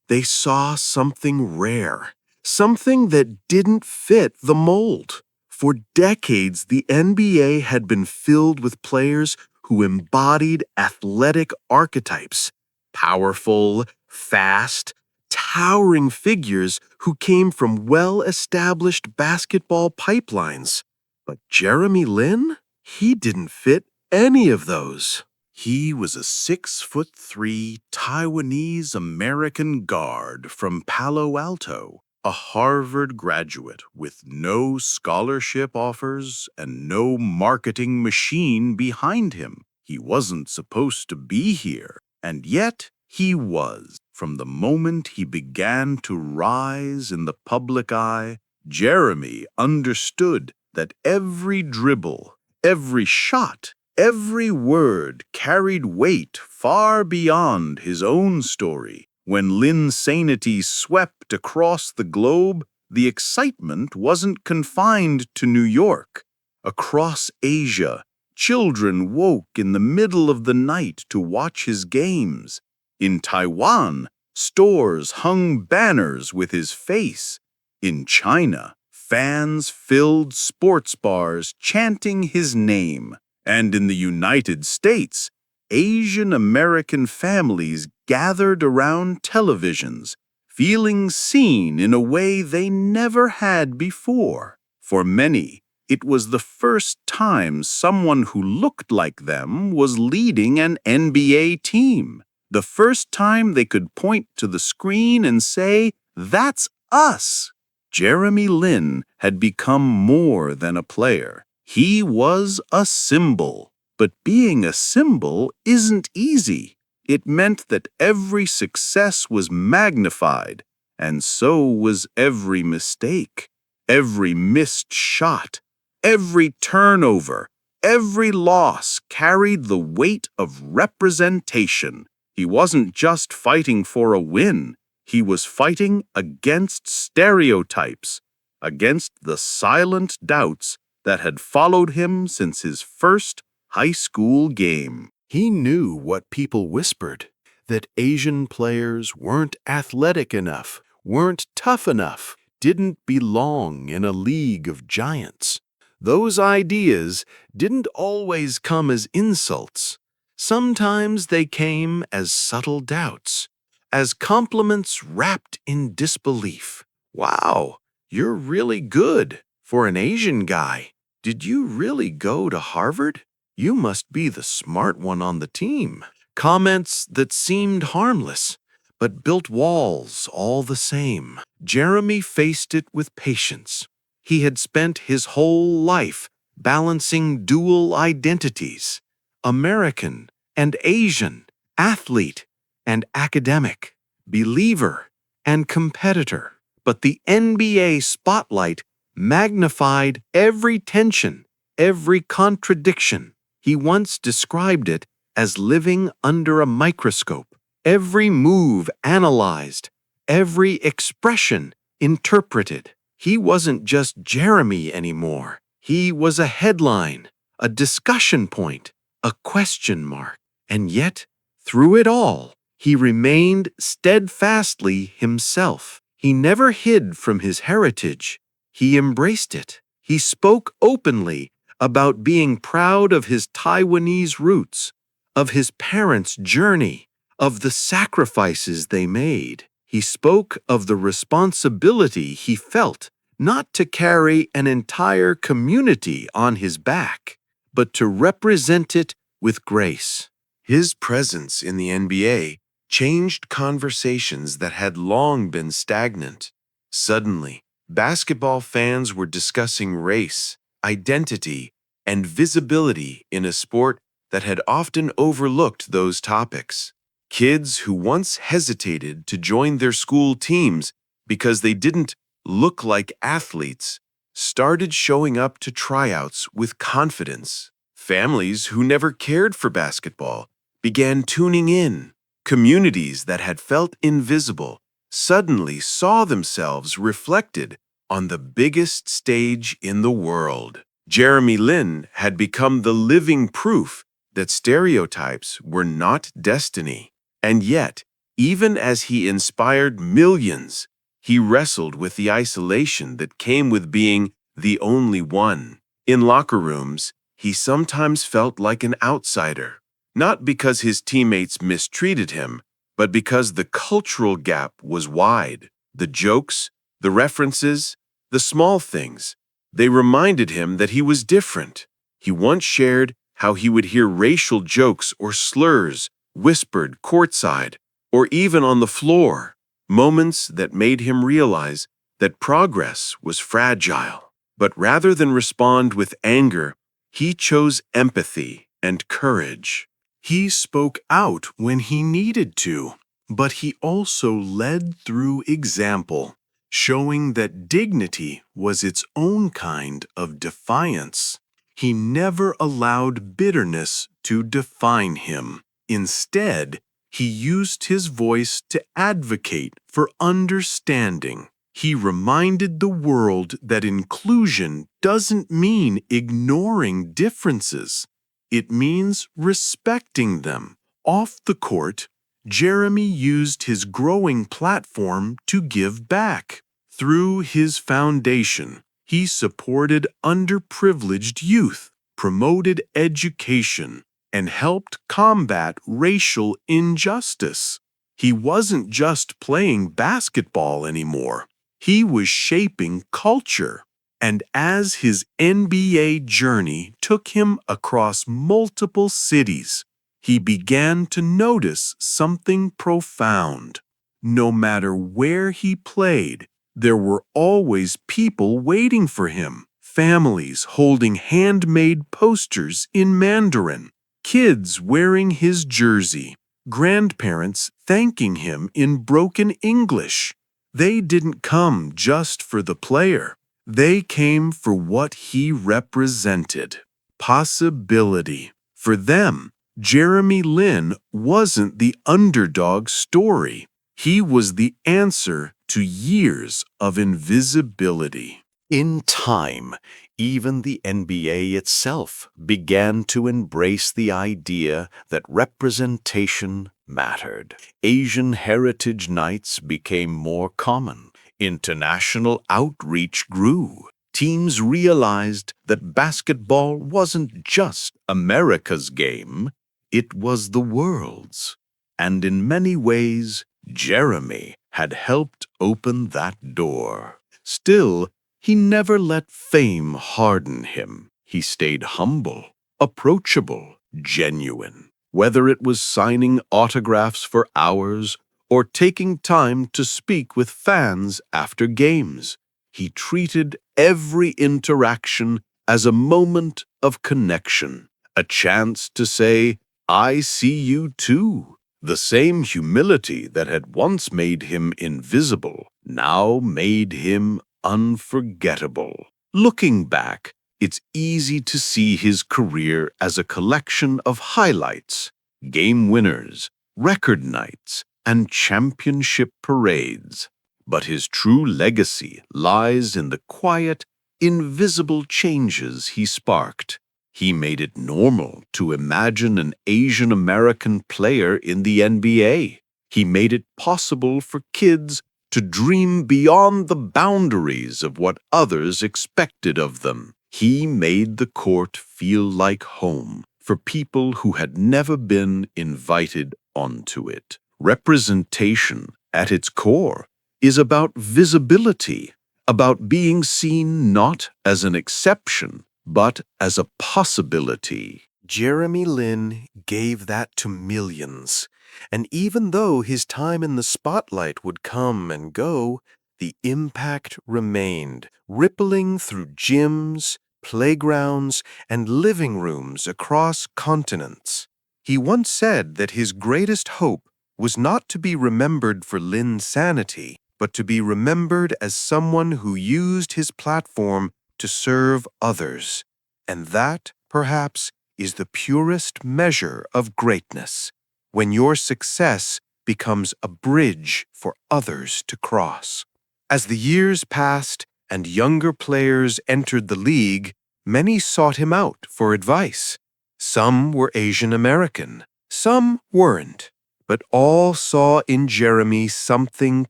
They saw something rare, something that didn't fit the mold. For decades, the NBA had been filled with players who embodied athletic archetypes: powerful, fast, towering figures who came from well-established basketball pipelines. But Jeremy Lin? He didn't fit any of those. He was a 6'3" Taiwanese American guard from Palo Alto, A Harvard graduate with no scholarship offers and no marketing machine behind him. He wasn't supposed to be here, and yet he was. From the moment he began to rise in the public eye, Jeremy understood that every dribble, every shot, every word carried weight far beyond his own story. When Linsanity swept across the globe, the excitement wasn't confined to New York. Across Asia, children woke in the middle of the night to watch his games. In Taiwan, stores hung banners with his face. In China, fans filled sports bars chanting his name. And in the United States, Asian American families gathered around televisions, feeling seen in a way they never had before. For many, it was the first time someone who looked like them was leading an NBA team. The first time they could point to the screen and say, "That's us." Jeremy Lin had become more than a player. He was a symbol. But being a symbol isn't easy. It meant that every success was magnified, and so was every mistake, every missed shot, every turnover, every loss carried the weight of representation. He wasn't just fighting for a win. He was fighting against stereotypes, against the silent doubts that had followed him since his first high school game. He knew what people whispered, that Asian players weren't athletic enough, weren't tough enough, didn't belong in a league of giants. Those ideas didn't always come as insults. Sometimes they came as subtle doubts, as compliments wrapped in disbelief. "Wow, you're really good for an Asian guy. Did you really go to Harvard? You must be the smart one on the team." Comments that seemed harmless, but built walls all the same. Jeremy faced it with patience. He had spent his whole life balancing dual identities, American and Asian, athlete and academic, believer and competitor. But the NBA spotlight magnified every tension, every contradiction. He once described it as living under a microscope, every move analyzed, every expression interpreted. He wasn't just Jeremy anymore. He was a headline, a discussion point, a question mark. And yet, through it all, he remained steadfastly himself. He never hid from his heritage. He embraced it. He spoke openly about being proud of his Taiwanese roots, of his parents' journey, of the sacrifices they made. He spoke of the responsibility he felt not to carry an entire community on his back, but to represent it with grace. His presence in the NBA changed conversations that had long been stagnant. Suddenly, basketball fans were discussing race, identity, and visibility in a sport that had often overlooked those topics. Kids who once hesitated to join their school teams because they didn't look like athletes started showing up to tryouts with confidence. Families who never cared for basketball began tuning in. Communities that had felt invisible suddenly saw themselves reflected on the biggest stage in the world. Jeremy Lin had become the living proof that stereotypes were not destiny. And yet, even as he inspired millions, he wrestled with the isolation that came with being the only one. In locker rooms, he sometimes felt like an outsider, not because his teammates mistreated him, but because the cultural gap was wide. The jokes, the references, the small things, they reminded him that he was different. He once shared how he would hear racial jokes or slurs whispered courtside or even on the floor, moments that made him realize that progress was fragile. But rather than respond with anger, he chose empathy and courage. He spoke out when he needed to, but he also led through example, showing that dignity was its own kind of defiance. He never allowed bitterness to define him. Instead, he used his voice to advocate for understanding. He reminded the world that inclusion doesn't mean ignoring differences. It means respecting them. Off the court, Jeremy used his growing platform to give back. Through his foundation, he supported underprivileged youth, promoted education, and helped combat racial injustice. He wasn't just playing basketball anymore. He was shaping culture. And as his NBA journey took him across multiple cities, he began to notice something profound. No matter where he played, there were always people waiting for him, families holding handmade posters in Mandarin, kids wearing his jersey, grandparents thanking him in broken English. They didn't come just for the player. They came for what he represented. Possibility. For them, Jeremy Lin wasn't the underdog story. He was the answer to years of invisibility. In time, even the NBA itself began to embrace the idea that representation mattered. Asian Heritage Nights became more common. International outreach grew. Teams realized that basketball wasn't just America's game, it was the world's. And in many ways, Jeremy had helped open that door. Still, he never let fame harden him. He stayed humble, approachable, genuine. Whether it was signing autographs for hours or taking time to speak with fans after games, he treated every interaction as a moment of connection, a chance to say, "I see you too." The same humility that had once made him invisible now made him unforgettable. Looking back, it's easy to see his career as a collection of highlights, game winners, record nights, and championship parades. But his true legacy lies in the quiet, invisible changes he sparked. He made it normal to imagine an Asian American player in the NBA. He made it possible for kids to dream beyond the boundaries of what others expected of them. He made the court feel like home for people who had never been invited onto it. Representation, at its core, is about visibility, about being seen not as an exception, but as a possibility. Jeremy Lin gave that to millions. And even though his time in the spotlight would come and go, the impact remained, rippling through gyms, playgrounds, and living rooms across continents. He once said that his greatest hope was not to be remembered for Linsanity, but to be remembered as someone who used his platform to serve others. And that, perhaps, is the purest measure of greatness, when your success becomes a bridge for others to cross. As the years passed and younger players entered the league, many sought him out for advice. Some were Asian American, some weren't, but all saw in Jeremy something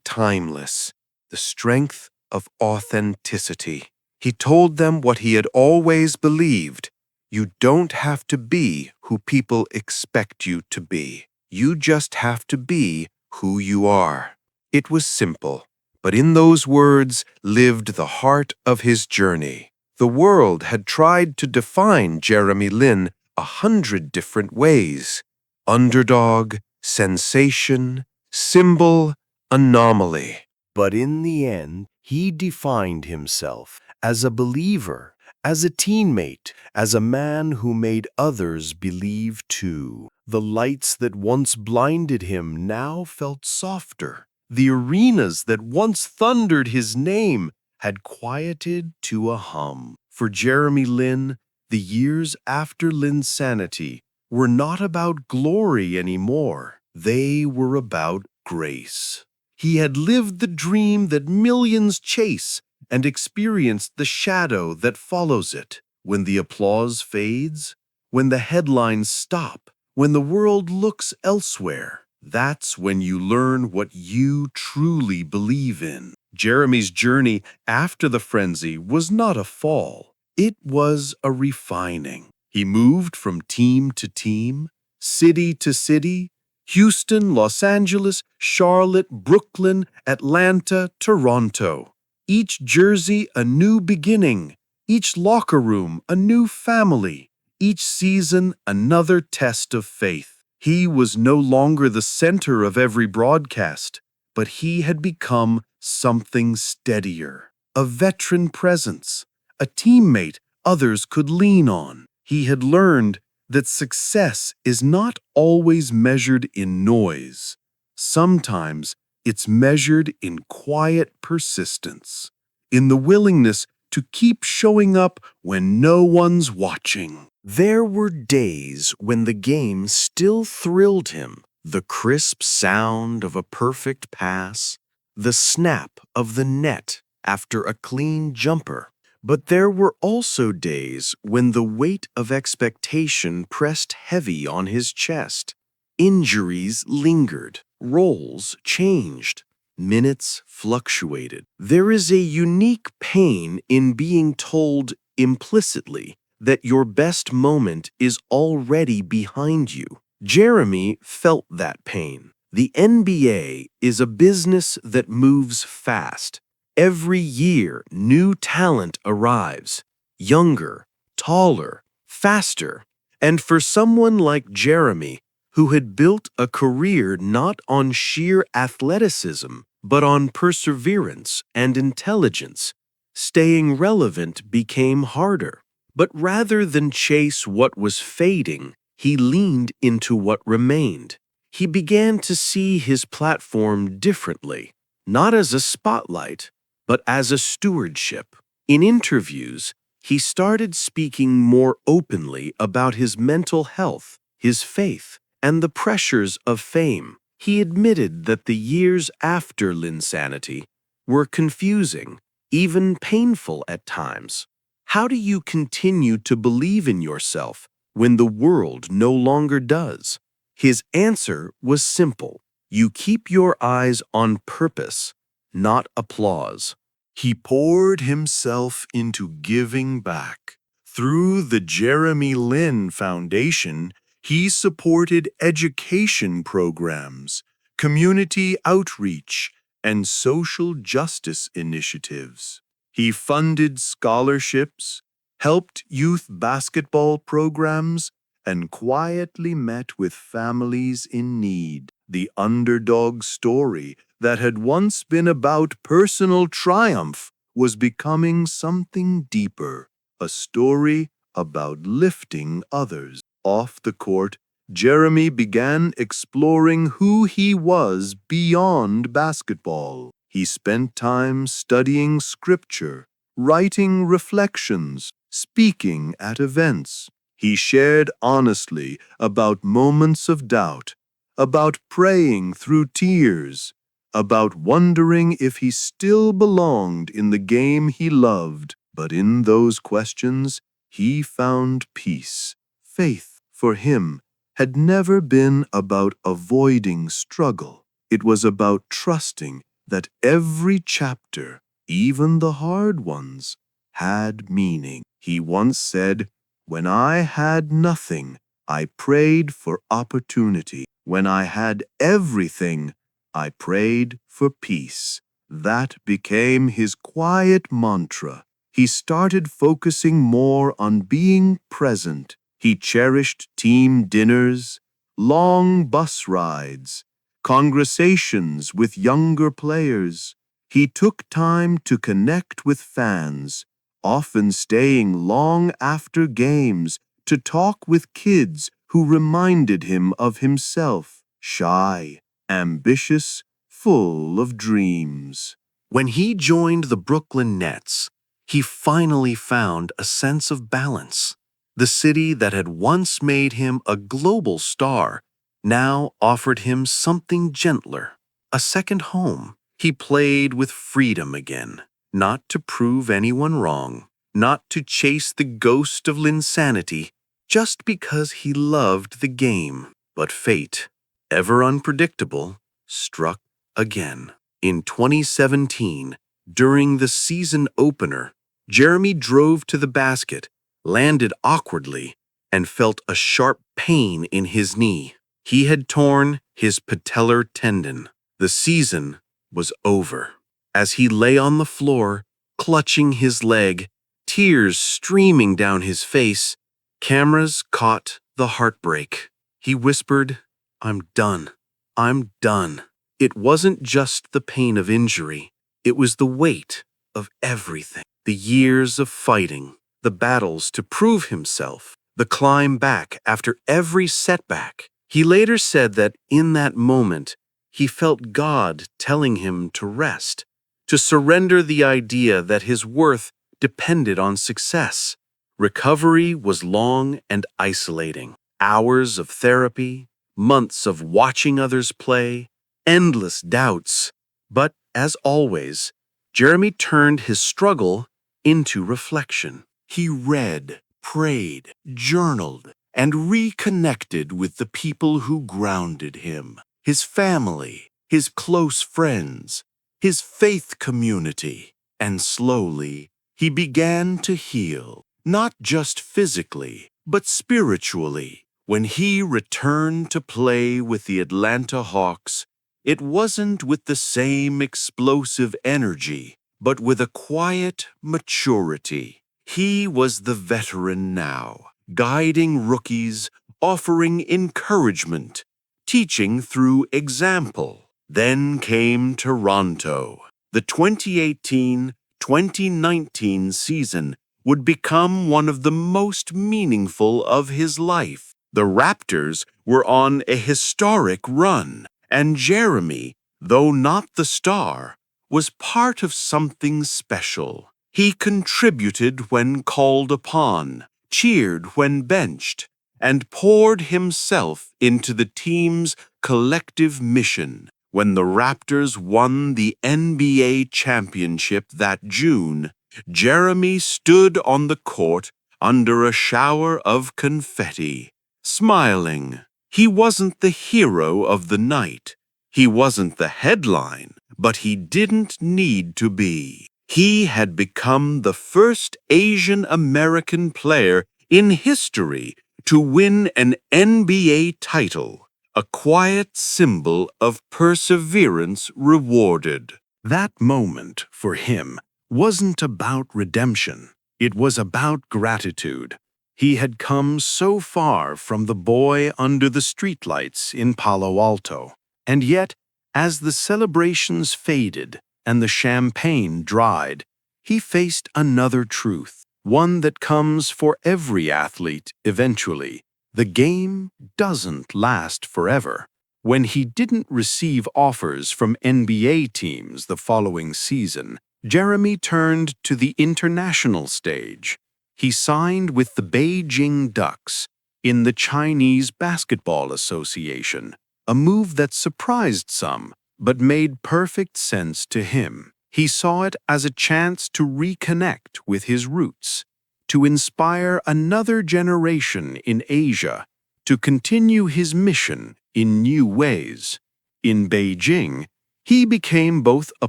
timeless, the strength of authenticity. He told them what he had always believed: you don't have to be who people expect you to be. You just have to be who you are. It was simple, but in those words lived the heart of his journey. The world had tried to define Jeremy Lin 100 different ways: underdog, sensation, symbol, anomaly. But in the end, He defined himself as a believer, as a teammate, as a man who made others believe too. The lights that once blinded him now felt softer. The arenas that once thundered his name had quieted to a hum. For Jeremy Lin, the years after Linsanity were not about glory anymore. They were about grace. He had lived the dream that millions chase and experienced the shadow that follows it. When the applause fades, when the headlines stop, when the world looks elsewhere, that's when you learn what you truly believe in. Jeremy's journey after the frenzy was not a fall. It was a refining. He moved from team to team, city to city, Houston, Los Angeles, Charlotte, Brooklyn, Atlanta, Toronto. Each jersey a new beginning, each locker room a new family, each season another test of faith. He was no longer the center of every broadcast, but he had become something steadier, a veteran presence, a teammate others could lean on. He had learned that success is not always measured in noise. Sometimes it's measured in quiet persistence, in the willingness to keep showing up when no one's watching. There were days when the game still thrilled him. The crisp sound of a perfect pass, the snap of the net after a clean jumper. But there were also days when the weight of expectation pressed heavy on his chest. Injuries lingered, roles changed, minutes fluctuated. There is a unique pain in being told implicitly that your best moment is already behind you. Jeremy felt that pain. The NBA is a business that moves fast. Every year, new talent arrives, younger, taller, faster. And for someone like Jeremy, who had built a career not on sheer athleticism, but on perseverance and intelligence, staying relevant became harder. But rather than chase what was fading, he leaned into what remained. He began to see his platform differently, not as a spotlight, but as a stewardship. In interviews, he started speaking more openly about his mental health, his faith, and the pressures of fame. He admitted that the years after Linsanity were confusing, even painful at times. How do you continue to believe in yourself when the world no longer does? His answer was simple. You keep your eyes on purpose, not applause. He poured himself into giving back. Through the Jeremy Lin Foundation, he supported education programs, community outreach, and social justice initiatives. He funded scholarships, helped youth basketball programs, and quietly met with families in need. The underdog story that had once been about personal triumph was becoming something deeper, a story about lifting others. Off the court, Jeremy began exploring who he was beyond basketball. He spent time studying scripture, writing reflections, speaking at events. He shared honestly about moments of doubt, about praying through tears, about wondering if he still belonged in the game he loved. But in those questions, he found peace. Faith, for him, had never been about avoiding struggle. It was about trusting that every chapter, even the hard ones, had meaning. He once said, "When I had nothing, I prayed for opportunity. When I had everything, I prayed for peace." That became his quiet mantra. He started focusing more on being present. He cherished team dinners, long bus rides, conversations with younger players. He took time to connect with fans, often staying long after games to talk with kids who reminded him of himself, shy, ambitious, full of dreams. When he joined the Brooklyn Nets, he finally found a sense of balance. The city that had once made him a global star now offered him something gentler, a second home. He played with freedom again, not to prove anyone wrong, not to chase the ghost of Linsanity, just because he loved the game. But fate, ever unpredictable, struck again. In 2017, during the season opener, Jeremy drove to the basket, landed awkwardly, and felt a sharp pain in his knee. He had torn his patellar tendon. The season was over. As he lay on the floor, clutching his leg, tears streaming down his face, cameras caught the heartbreak. He whispered, "I'm done. I'm done." It wasn't just the pain of injury. It was the weight of everything. The years of fighting, the battles to prove himself, the climb back after every setback. He later said that in that moment, he felt God telling him to rest, to surrender the idea that his worth depended on success. Recovery was long and isolating. Hours of therapy, months of watching others play, endless doubts. But as always, Jeremy turned his struggle into reflection. He read, prayed, journaled, and reconnected with the people who grounded him, his family, his close friends, his faith community. And slowly, he began to heal, not just physically, but spiritually. When he returned to play with the Atlanta Hawks, it wasn't with the same explosive energy, but with a quiet maturity. He was the veteran now, guiding rookies, offering encouragement, teaching through example. Then came Toronto. The 2018-2019 season would become one of the most meaningful of his life. The Raptors were on a historic run, and Jeremy, though not the star, was part of something special. He contributed when called upon, cheered when benched, and poured himself into the team's collective mission. When the Raptors won the NBA championship that June, Jeremy stood on the court under a shower of confetti, smiling. He wasn't the hero of the night. He wasn't the headline, but he didn't need to be. He had become the first Asian American player in history to win an NBA title, a quiet symbol of perseverance rewarded. That moment, for him, wasn't about redemption. It was about gratitude. He had come so far from the boy under the streetlights in Palo Alto. And yet, as the celebrations faded and the champagne dried, he faced another truth, one that comes for every athlete eventually. The game doesn't last forever. When he didn't receive offers from NBA teams the following season, Jeremy turned to the international stage. He signed with the Beijing Ducks in the Chinese Basketball Association, a move that surprised some, but made perfect sense to him. He saw it as a chance to reconnect with his roots, to inspire another generation in Asia, to continue his mission in new ways. In Beijing, he became both a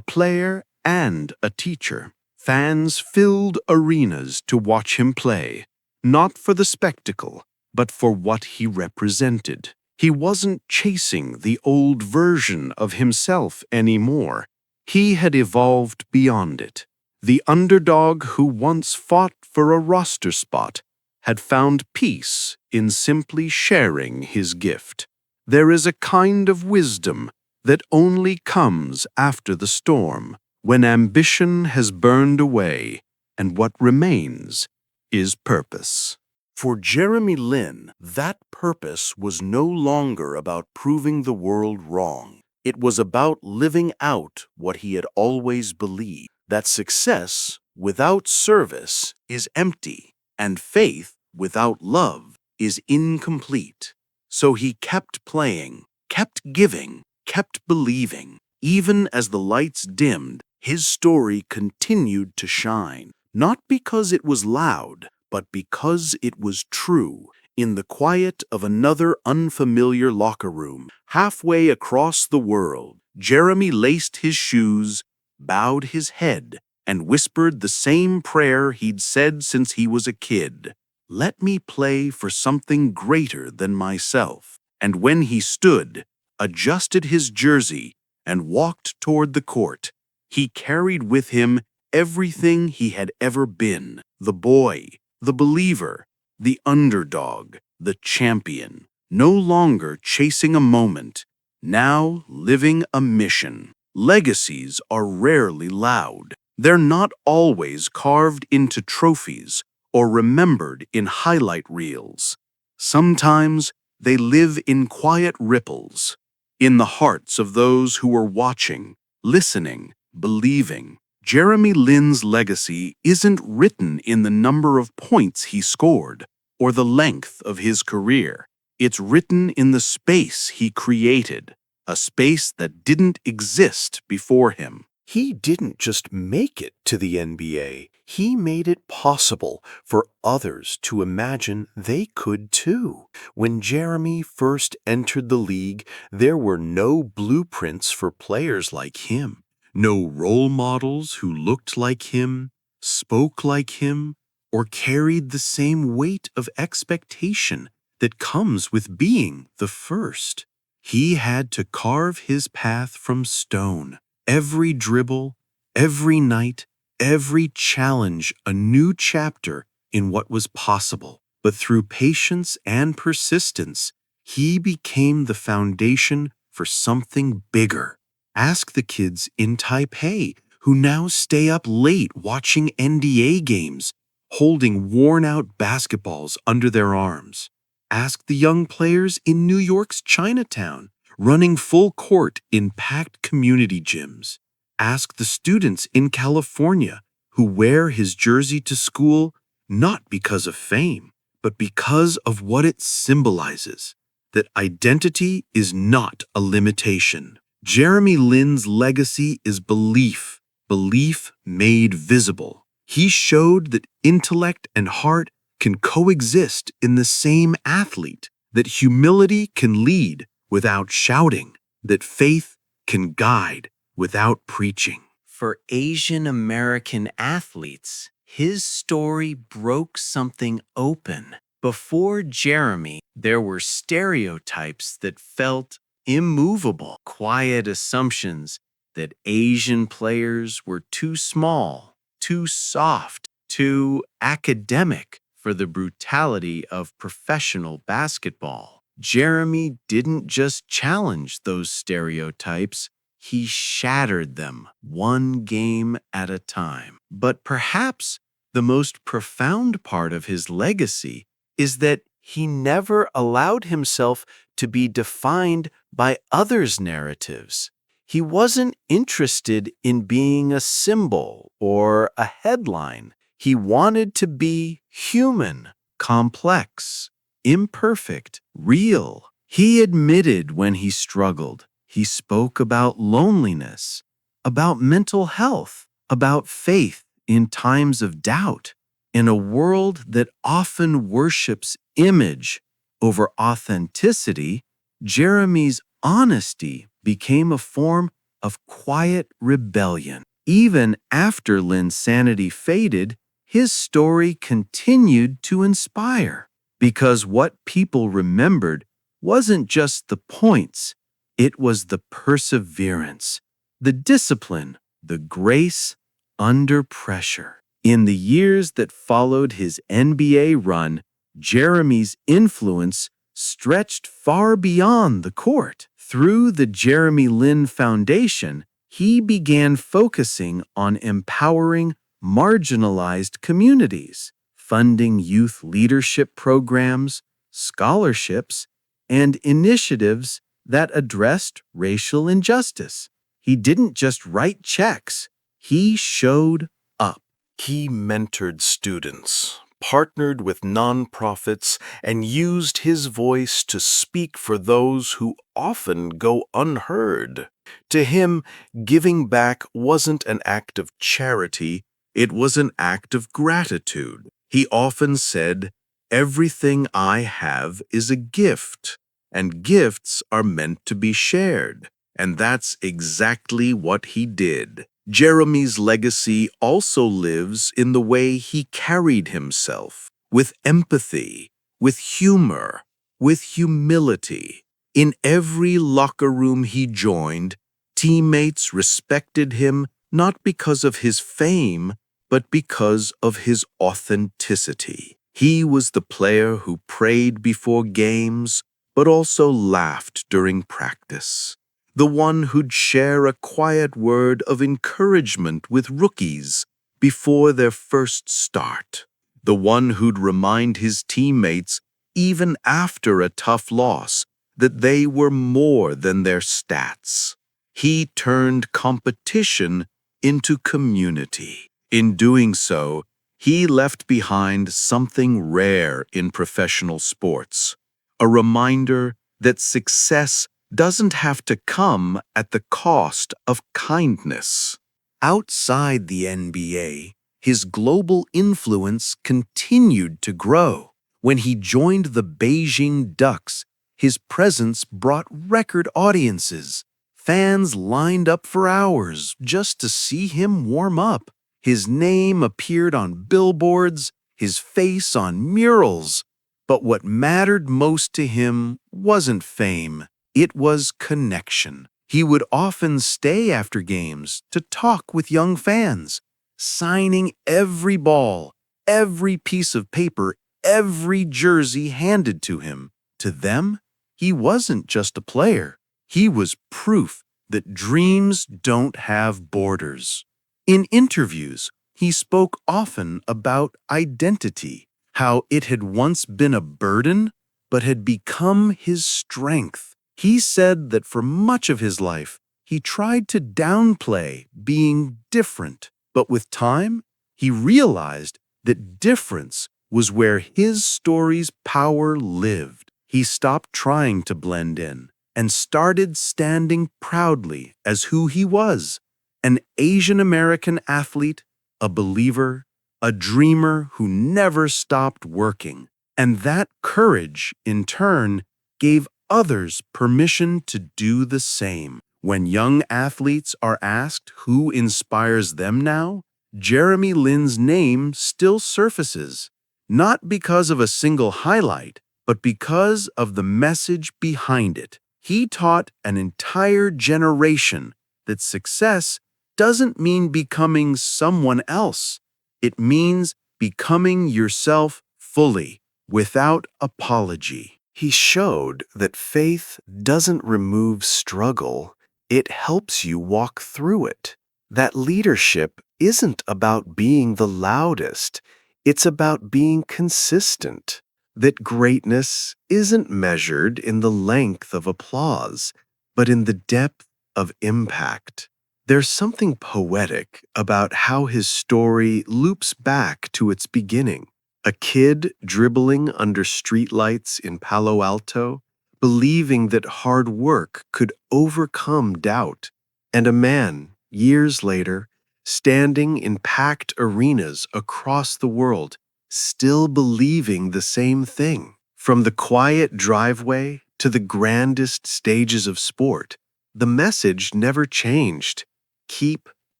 player and a teacher. Fans filled arenas to watch him play, not for the spectacle, but for what he represented. He wasn't chasing the old version of himself anymore. He had evolved beyond it. The underdog who once fought for a roster spot had found peace in simply sharing his gift. There is a kind of wisdom that only comes after the storm, when ambition has burned away and what remains is purpose. For Jeremy Lin, that purpose was no longer about proving the world wrong. It was about living out what he had always believed, that success without service is empty, and faith without love is incomplete. So he kept playing, kept giving, kept believing. Even as the lights dimmed, his story continued to shine, not because it was loud, but because it was true. In the quiet of another unfamiliar locker room, halfway across the world, Jeremy laced his shoes, bowed his head, and whispered the same prayer he'd said since he was a kid. Let me play for something greater than myself. And when he stood, adjusted his jersey, and walked toward the court, he carried with him everything he had ever been: the boy, the believer, the underdog, the champion, no longer chasing a moment, now living a mission. Legacies are rarely loud. They're not always carved into trophies or remembered in highlight reels. Sometimes they live in quiet ripples, in the hearts of those who are watching, listening, believing. Jeremy Lin's legacy isn't written in the number of points he scored or the length of his career. It's written in the space he created, a space that didn't exist before him. He didn't just make it to the NBA, he made it possible for others to imagine they could too. When Jeremy first entered the league, there were no blueprints for players like him, no role models who looked like him, spoke like him, or carried the same weight of expectation that comes with being the first. He had to carve his path from stone. Every dribble, every night, every challenge, a new chapter in what was possible. But through patience and persistence, he became the foundation for something bigger. Ask the kids in Taipei who now stay up late watching NBA games, holding worn-out basketballs under their arms. Ask the young players in New York's Chinatown, running full court in packed community gyms. Ask the students in California who wear his jersey to school not because of fame, but because of what it symbolizes, that identity is not a limitation. Jeremy Lin's legacy is belief, belief made visible. He showed that intellect and heart can coexist in the same athlete, that humility can lead without shouting, that faith can guide without preaching. For Asian American athletes, his story broke something open. Before Jeremy, there were stereotypes that felt immovable, quiet assumptions that Asian players were too small, too soft, too academic for the brutality of professional basketball. Jeremy didn't just challenge those stereotypes, he shattered them one game at a time. But perhaps the most profound part of his legacy is that he never allowed himself to be defined by others' narratives. He wasn't interested in being a symbol or a headline. He wanted to be human, complex, imperfect, real. He admitted when he struggled. He spoke about loneliness, about mental health, about faith in times of doubt. In a world that often worships image over authenticity, Jeremy's honesty became a form of quiet rebellion. Even after Linsanity faded, his story continued to inspire, because what people remembered wasn't just the points, it was the perseverance, the discipline, the grace under pressure. In the years that followed his NBA run, Jeremy's influence stretched far beyond the court. Through the Jeremy Lin Foundation, he began focusing on empowering marginalized communities, funding youth leadership programs, scholarships, and initiatives that addressed racial injustice. He didn't just write checks, he showed up. He mentored students, partnered with nonprofits, and used his voice to speak for those who often go unheard. To him, giving back wasn't an act of charity, it was an act of gratitude. He often said, "Everything I have is a gift, and gifts are meant to be shared." And that's exactly what he did. Jeremy's legacy also lives in the way he carried himself, with empathy, with humor, with humility. In every locker room he joined, teammates respected him not because of his fame, but because of his authenticity. He was the player who prayed before games, but also laughed during practice. The one who'd share a quiet word of encouragement with rookies before their first start. The one who'd remind his teammates, even after a tough loss, that they were more than their stats. He turned competition into community. In doing so, he left behind something rare in professional sports, a reminder that success doesn't have to come at the cost of kindness. Outside the NBA, his global influence continued to grow. When he joined the Beijing Ducks, his presence brought record audiences. Fans lined up for hours just to see him warm up. His name appeared on billboards, his face on murals. But what mattered most to him wasn't fame. It was connection. He would often stay after games to talk with young fans, signing every ball, every piece of paper, every jersey handed to him. To them, he wasn't just a player. He was proof that dreams don't have borders. In interviews, he spoke often about identity, how it had once been a burden, but had become his strength. He said that for much of his life, he tried to downplay being different, but with time, he realized that difference was where his story's power lived. He stopped trying to blend in and started standing proudly as who he was, an Asian American athlete, a believer, a dreamer who never stopped working. And that courage, in turn, gave others permission to do the same. When young athletes are asked who inspires them now, Jeremy Lin's name still surfaces, not because of a single highlight, but because of the message behind it. He taught an entire generation that success doesn't mean becoming someone else. It means becoming yourself fully, without apology. He showed that faith doesn't remove struggle, it helps you walk through it. That leadership isn't about being the loudest, it's about being consistent. That greatness isn't measured in the length of applause, but in the depth of impact. There's something poetic about how his story loops back to its beginning. A kid dribbling under streetlights in Palo Alto, believing that hard work could overcome doubt, and a man, years later, standing in packed arenas across the world, still believing the same thing. From the quiet driveway to the grandest stages of sport, the message never changed. Keep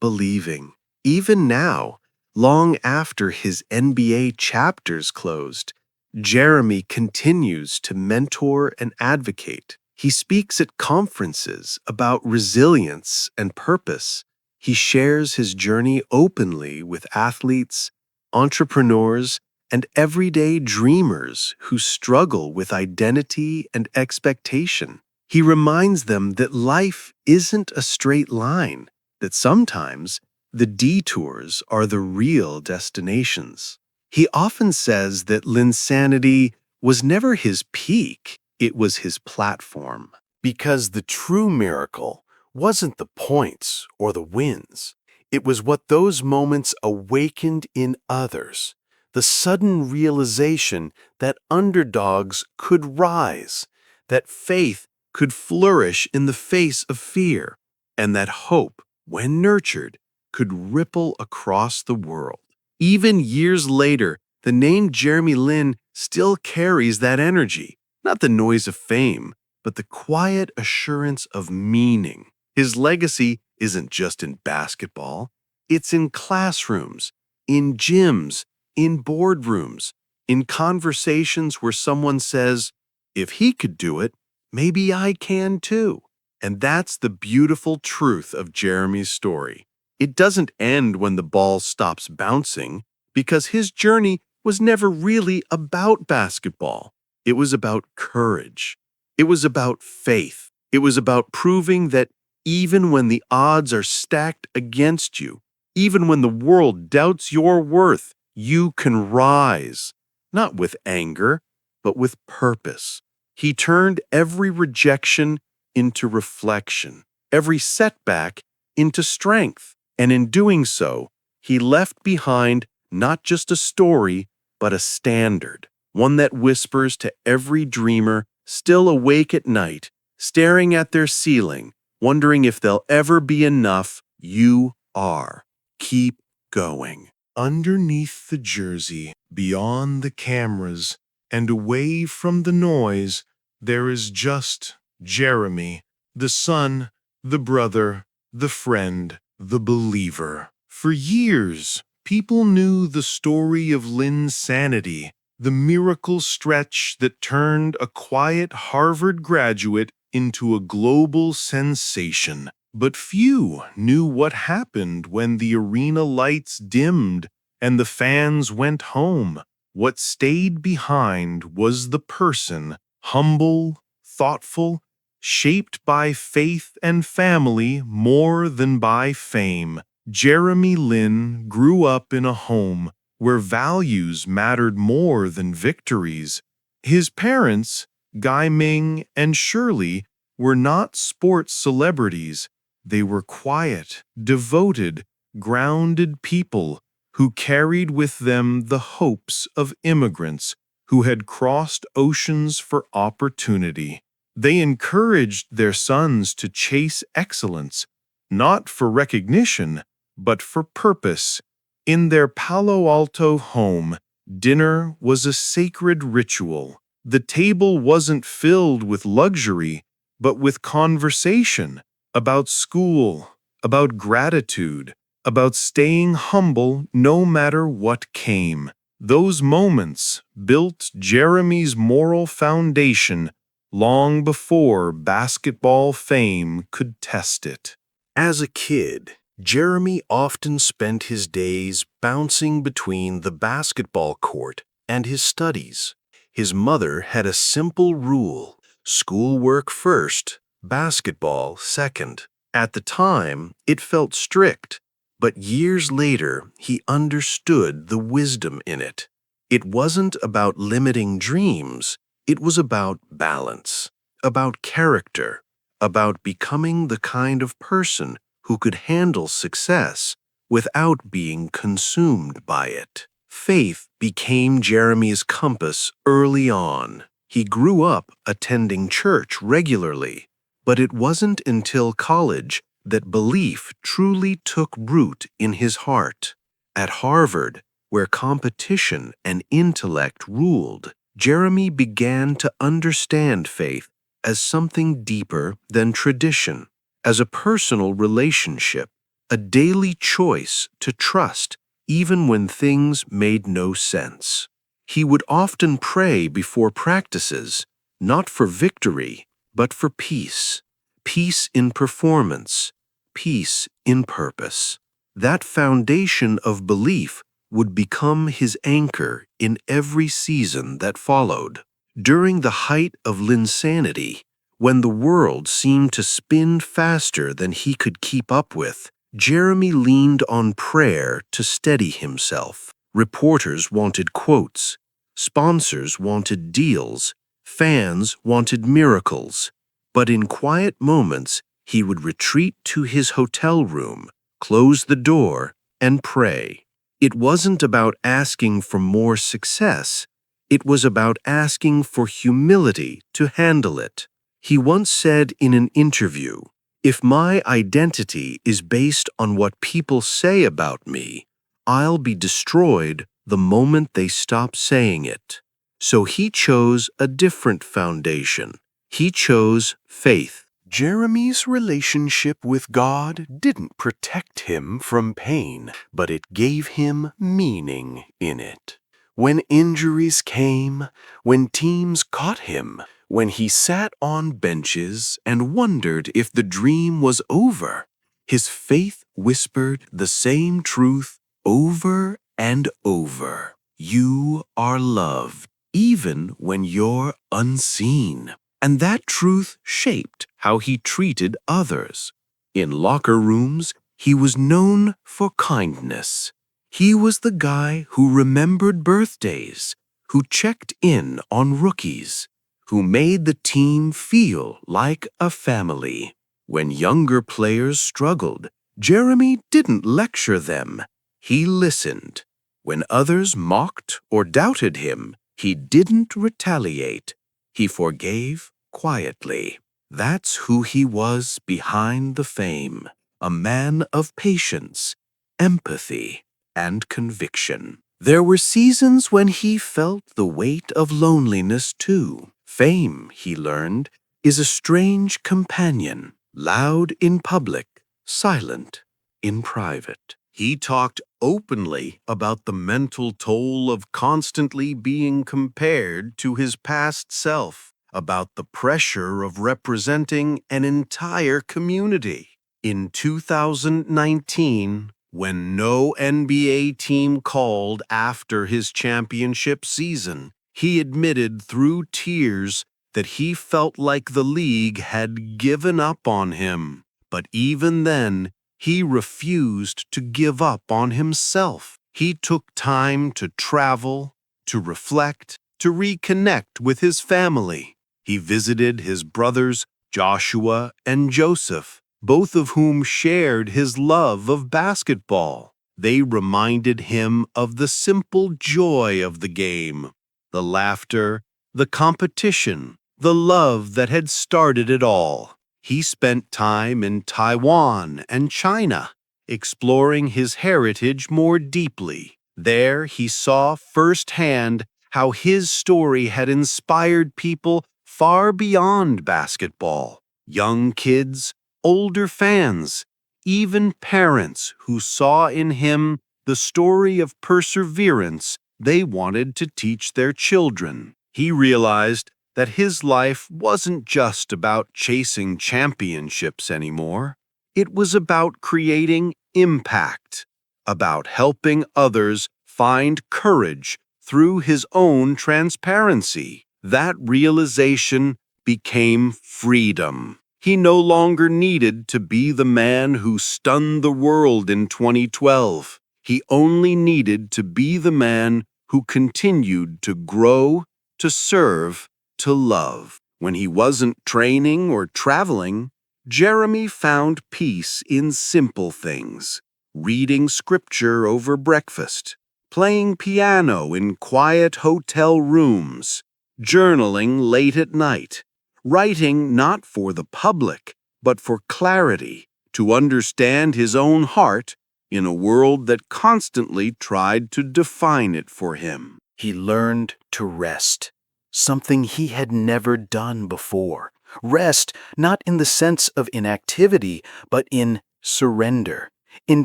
believing. Even now, long after his NBA chapters closed, Jeremy continues to mentor and advocate. He speaks at conferences about resilience and purpose. He shares his journey openly with athletes, entrepreneurs, and everyday dreamers who struggle with identity and expectation. He reminds them that life isn't a straight line. that sometimes the detours are the real destinations. He often says that Linsanity was never his peak, it was his platform. Because the true miracle wasn't the points or the wins. It was what those moments awakened in others. The sudden realization that underdogs could rise, that faith could flourish in the face of fear, and that hope, when nurtured, could ripple across the world. Even years later, the name Jeremy Lin still carries that energy, not the noise of fame, but the quiet assurance of meaning. His legacy isn't just in basketball, it's in classrooms, in gyms, in boardrooms, in conversations where someone says, if he could do it, maybe I can too. And that's the beautiful truth of Jeremy's story. It doesn't end when the ball stops bouncing, because his journey was never really about basketball. It was about courage. It was about faith. It was about proving that even when the odds are stacked against you, even when the world doubts your worth, you can rise, not with anger, but with purpose. He turned every rejection into reflection, every setback into strength, and in doing so, he left behind not just a story, but a standard, one that whispers to every dreamer still awake at night, staring at their ceiling, wondering if there'll ever be enough. You are. Keep going. Underneath the jersey, beyond the cameras, and away from the noise, there is just Jeremy, the son, the brother, the friend, the believer. For years, people knew the story of Linsanity, the miracle stretch that turned a quiet Harvard graduate into a global sensation. But few knew what happened when the arena lights dimmed and the fans went home. What stayed behind was the person, humble, thoughtful, shaped by faith and family more than by fame. Jeremy Lin grew up in a home where values mattered more than victories. His parents, Guy Ming and Shirley, were not sports celebrities. They were quiet, devoted, grounded people who carried with them the hopes of immigrants who had crossed oceans for opportunity. They encouraged their sons to chase excellence, not for recognition, but for purpose. In their Palo Alto home, dinner was a sacred ritual. The table wasn't filled with luxury, but with conversation about school, about gratitude, about staying humble no matter what came. Those moments built Jeremy's moral foundation long before basketball fame could test it. As a kid, Jeremy often spent his days bouncing between the basketball court and his studies. His mother had a simple rule: schoolwork first, basketball second. At the time, it felt strict, but years later, he understood the wisdom in it. It wasn't about limiting dreams, it was about balance, about character, about becoming the kind of person who could handle success without being consumed by it. Faith became Jeremy's compass early on. He grew up attending church regularly, but it wasn't until college that belief truly took root in his heart. At Harvard, where competition and intellect ruled, Jeremy began to understand faith as something deeper than tradition, as a personal relationship, a daily choice to trust even when things made no sense. He would often pray before practices, not for victory, but for peace. Peace in performance, peace in purpose. That foundation of belief would become his anchor in every season that followed. During the height of Linsanity, when the world seemed to spin faster than he could keep up with, Jeremy leaned on prayer to steady himself. Reporters wanted quotes. Sponsors wanted deals. Fans wanted miracles. But in quiet moments, he would retreat to his hotel room, close the door, and pray. It wasn't about asking for more success. It was about asking for humility to handle it. He once said in an interview, "If my identity is based on what people say about me, I'll be destroyed the moment they stop saying it." So he chose a different foundation. He chose faith. Jeremy's relationship with God didn't protect him from pain, but it gave him meaning in it. When injuries came, when teams caught him, when he sat on benches and wondered if the dream was over, his faith whispered the same truth over and over. You are loved, even when you're unseen. And that truth shaped how he treated others. In locker rooms, he was known for kindness. He was the guy who remembered birthdays, who checked in on rookies, who made the team feel like a family. When younger players struggled, Jeremy didn't lecture them. He listened. When others mocked or doubted him, he didn't retaliate. He forgave quietly. That's who he was behind the fame, a man of patience, empathy, and conviction. There were seasons when he felt the weight of loneliness too. Fame, he learned, is a strange companion, loud in public, silent in private. He talked openly about the mental toll of constantly being compared to his past self, about the pressure of representing an entire community. In 2019, when no NBA team called after his championship season, he admitted through tears that he felt like the league had given up on him. But even then, he refused to give up on himself. He took time to travel, to reflect, to reconnect with his family. He visited his brothers, Joshua and Joseph, both of whom shared his love of basketball. They reminded him of the simple joy of the game, the laughter, the competition, the love that had started it all. He spent time in Taiwan and China, exploring his heritage more deeply. There he saw firsthand how his story had inspired people far beyond basketball. Young kids, older fans, even parents who saw in him the story of perseverance they wanted to teach their children. He realized that his life wasn't just about chasing championships anymore. It was about creating impact, about helping others find courage through his own transparency. That realization became freedom. He no longer needed to be the man who stunned the world in 2012. He only needed to be the man who continued to grow, to serve, to love. When he wasn't training or traveling, Jeremy found peace in simple things: reading scripture over breakfast, playing piano in quiet hotel rooms, journaling late at night, writing not for the public, but for clarity, to understand his own heart in a world that constantly tried to define it for him. He learned to rest, something he had never done before. Rest not in the sense of inactivity, but in surrender, in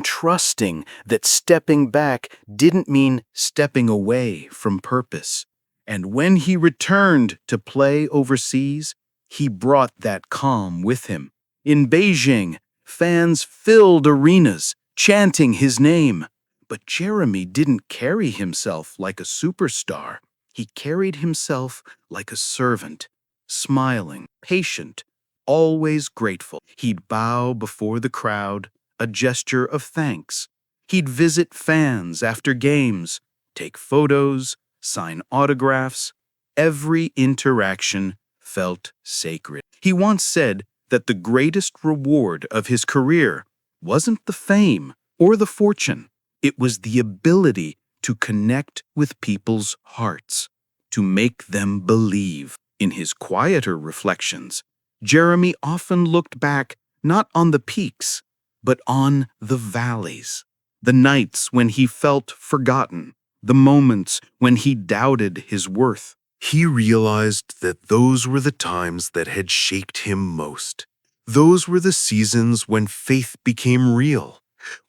trusting that stepping back didn't mean stepping away from purpose. And when he returned to play overseas, he brought that calm with him. In Beijing, fans filled arenas, chanting his name. But Jeremy didn't carry himself like a superstar. He carried himself like a servant, smiling, patient, always grateful. He'd bow before the crowd, a gesture of thanks. He'd visit fans after games, take photos, sign autographs. Every interaction felt sacred. He once said that the greatest reward of his career wasn't the fame or the fortune. It was the ability to connect with people's hearts, to make them believe. In his quieter reflections, Jeremy often looked back not on the peaks, but on the valleys. The nights when he felt forgotten, the moments when he doubted his worth. He realized that those were the times that had shaped him most. Those were the seasons when faith became real,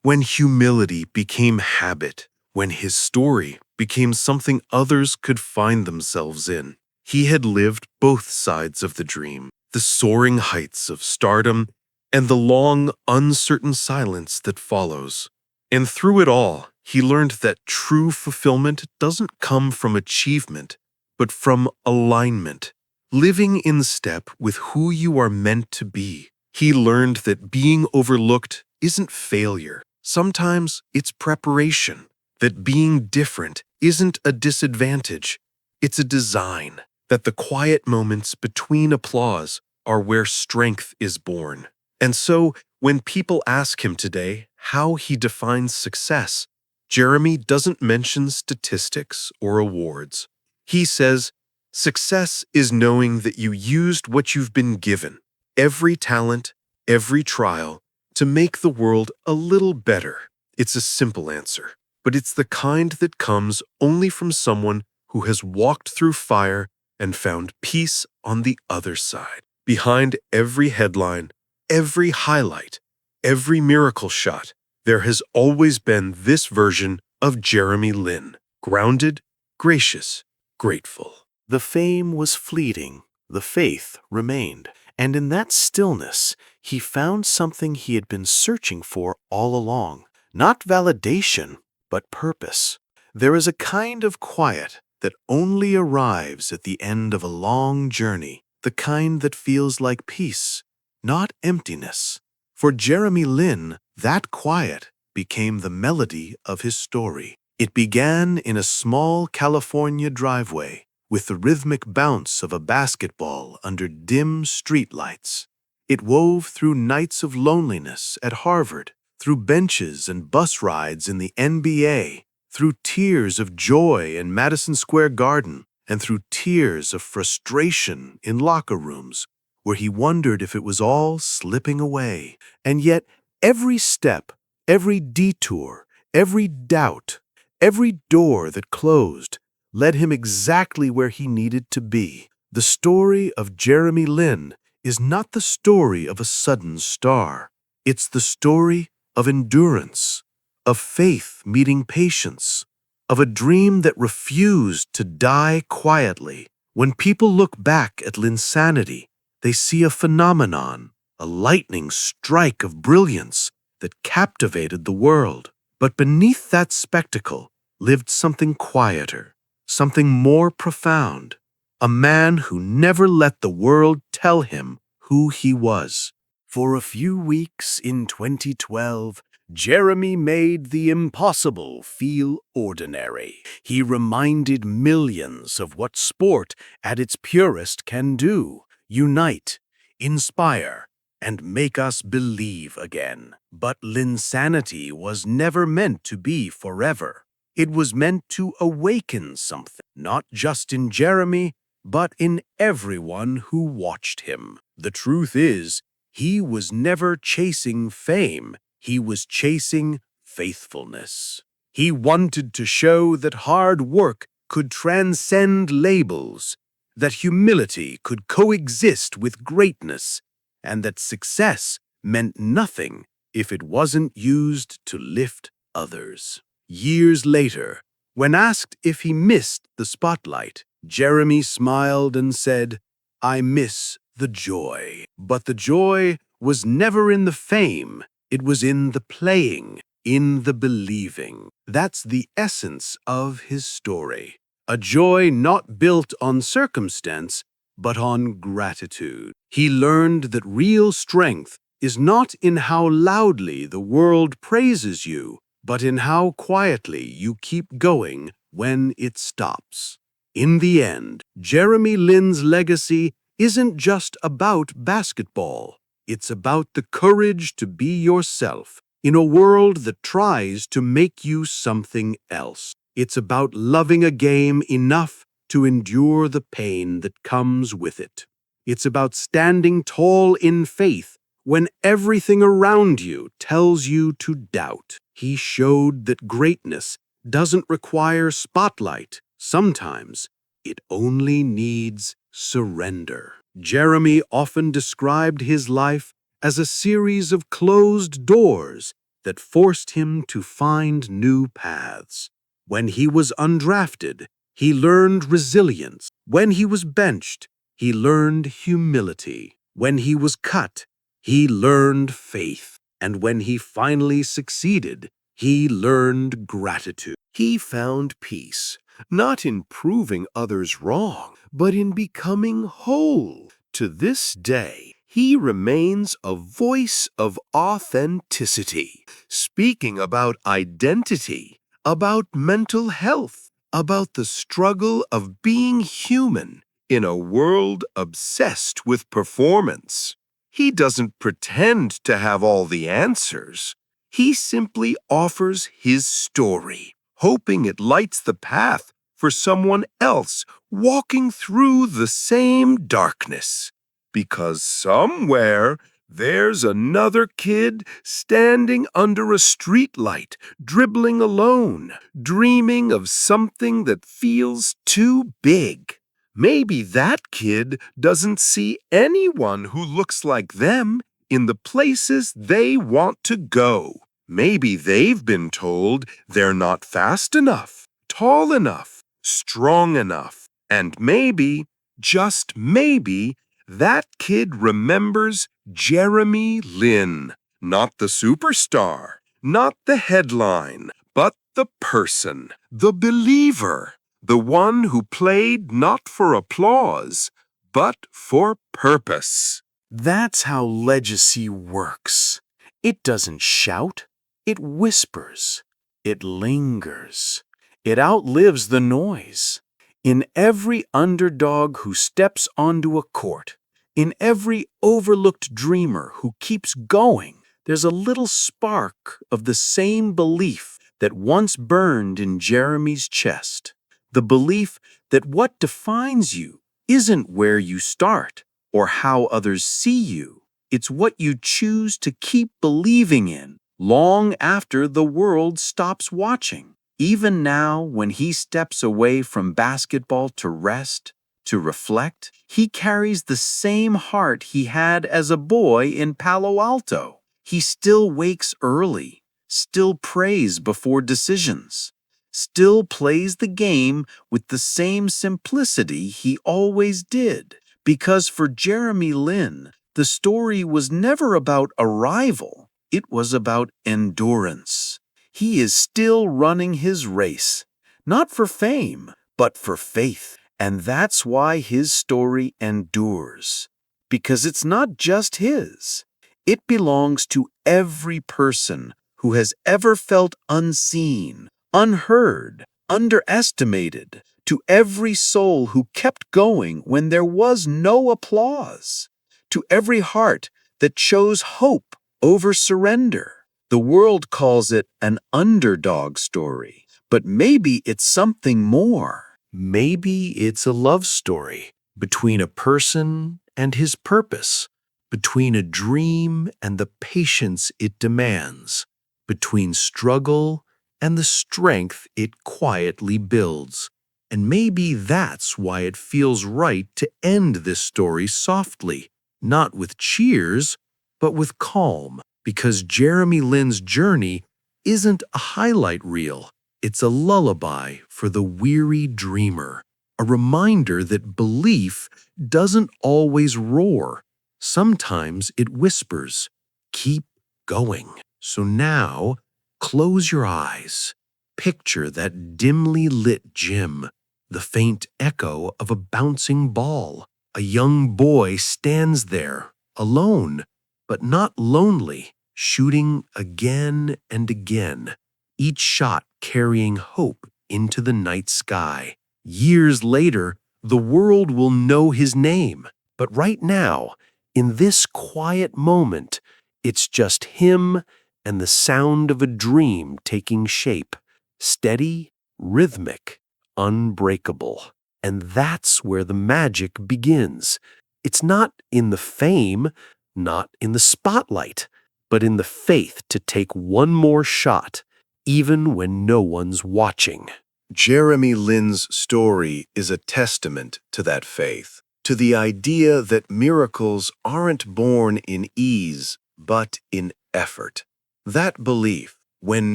when humility became habit, when his story became something others could find themselves in. He had lived both sides of the dream, the soaring heights of stardom and the long, uncertain silence that follows. And through it all, he learned that true fulfillment doesn't come from achievement, but from alignment, living in step with who you are meant to be. He learned that being overlooked isn't failure. Sometimes it's preparation, that being different isn't a disadvantage, it's a design, that the quiet moments between applause are where strength is born. And so, when people ask him today how he defines success, Jeremy doesn't mention statistics or awards. He says, success is knowing that you used what you've been given, every talent, every trial, to make the world a little better. It's a simple answer, but it's the kind that comes only from someone who has walked through fire and found peace on the other side. Behind every headline, every highlight, every miracle shot, there has always been this version of Jeremy Lin, grounded, gracious, grateful. The fame was fleeting, the faith remained, and in that stillness, he found something he had been searching for all along. Not validation, but purpose. There is a kind of quiet that only arrives at the end of a long journey, the kind that feels like peace, not emptiness. For Jeremy Lin, that quiet became the melody of his story. It began in a small California driveway with the rhythmic bounce of a basketball under dim streetlights. It wove through nights of loneliness at Harvard, through benches and bus rides in the NBA, through tears of joy in Madison Square Garden, and through tears of frustration in locker rooms, where he wondered if it was all slipping away. And yet, every step, every detour, every doubt, every door that closed led him exactly where he needed to be. The story of Jeremy Lin is not the story of a sudden star. It's the story of endurance, of faith meeting patience, of a dream that refused to die quietly. When people look back at Linsanity, they see a phenomenon, a lightning strike of brilliance that captivated the world. But beneath that spectacle lived something quieter, something more profound, a man who never let the world tell him who he was. For a few weeks in 2012, Jeremy made the impossible feel ordinary. He reminded millions of what sport at its purest can do: unite, inspire, and make us believe again. But Linsanity was never meant to be forever. It was meant to awaken something, not just in Jeremy, but in everyone who watched him. The truth is, he was never chasing fame. He was chasing faithfulness. He wanted to show that hard work could transcend labels, that humility could coexist with greatness, and that success meant nothing if it wasn't used to lift others. Years later, when asked if he missed the spotlight, Jeremy smiled and said, "I miss the joy." But the joy was never in the fame. It was in the playing, in the believing. That's the essence of his story. A joy not built on circumstance, but on gratitude. He learned that real strength is not in how loudly the world praises you, but in how quietly you keep going when it stops. In the end, Jeremy Lin's legacy isn't just about basketball. It's about the courage to be yourself in a world that tries to make you something else. It's about loving a game enough to endure the pain that comes with it. It's about standing tall in faith when everything around you tells you to doubt. He showed that greatness doesn't require spotlight. Sometimes it only needs surrender. Jeremy often described his life as a series of closed doors that forced him to find new paths. When he was undrafted, he learned resilience. When he was benched, he learned humility. When he was cut, he learned faith. And when he finally succeeded, he learned gratitude. He found peace, not in proving others wrong, but in becoming whole. To this day, he remains a voice of authenticity, speaking about identity, about mental health, about the struggle of being human in a world obsessed with performance. He doesn't pretend to have all the answers. He simply offers his story, hoping it lights the path for someone else walking through the same darkness. Because somewhere there's another kid standing under a streetlight, dribbling alone, dreaming of something that feels too big. Maybe that kid doesn't see anyone who looks like them in the places they want to go. Maybe they've been told they're not fast enough, tall enough, strong enough. And maybe, just maybe, that kid remembers Jeremy Lin, not the superstar, not the headline, but the person, the believer, the one who played not for applause, but for purpose. That's how legacy works. It doesn't shout, it whispers, it lingers, it outlives the noise. In every underdog who steps onto a court, in every overlooked dreamer who keeps going, there's a little spark of the same belief that once burned in Jeremy's chest. The belief that what defines you isn't where you start or how others see you. It's what you choose to keep believing in long after the world stops watching. Even now, when he steps away from basketball to rest, to reflect, he carries the same heart he had as a boy in Palo Alto. He still wakes early, still prays before decisions, still plays the game with the same simplicity he always did. Because for Jeremy Lin, the story was never about arrival, it was about endurance. He is still running his race, not for fame, but for faith. And that's why his story endures. Because it's not just his. It belongs to every person who has ever felt unseen, unheard, underestimated, to every soul who kept going when there was no applause, to every heart that chose hope over surrender. The world calls it an underdog story, but maybe it's something more. Maybe it's a love story between a person and his purpose, between a dream and the patience it demands, between struggle and the strength it quietly builds. And maybe that's why it feels right to end this story softly, not with cheers, but with calm. Because Jeremy Lin's journey isn't a highlight reel. It's a lullaby for the weary dreamer, a reminder that belief doesn't always roar. Sometimes it whispers, keep going. So now, close your eyes. Picture that dimly lit gym, the faint echo of a bouncing ball. A young boy stands there, alone, but not lonely, shooting again and again, each shot carrying hope into the night sky. Years later, the world will know his name, but right now, in this quiet moment, it's just him and the sound of a dream taking shape, steady, rhythmic, unbreakable. And that's where the magic begins. It's not in the fame, not in the spotlight, but in the faith to take one more shot, even when no one's watching. Jeremy Lin's story is a testament to that faith, to the idea that miracles aren't born in ease, but in effort. That belief, when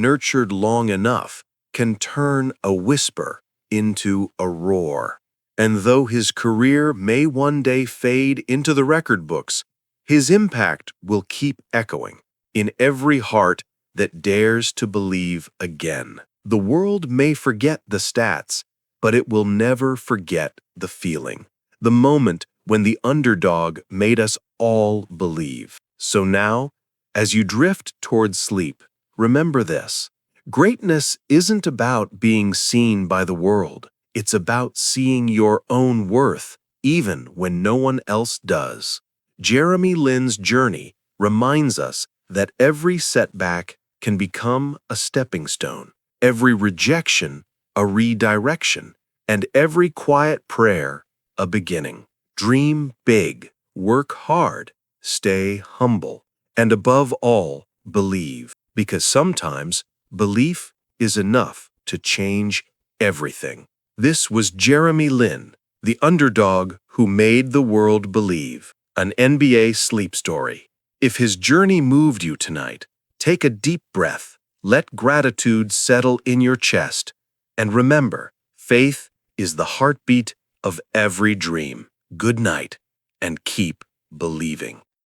nurtured long enough, can turn a whisper into a roar. And though his career may one day fade into the record books, his impact will keep echoing in every heart that dares to believe again. The world may forget the stats, but it will never forget the feeling, the moment when the underdog made us all believe. So now, as you drift towards sleep, remember this. Greatness isn't about being seen by the world. It's about seeing your own worth, even when no one else does. Jeremy Lin's journey reminds us that every setback can become a stepping stone, every rejection a redirection, and every quiet prayer a beginning. Dream big, work hard, stay humble, and above all, believe, because sometimes belief is enough to change everything. This was Jeremy Lin, the underdog who made the world believe, an NBA sleep story. If his journey moved you tonight, take a deep breath, let gratitude settle in your chest, and remember, faith is the heartbeat of every dream. Good night, and keep believing.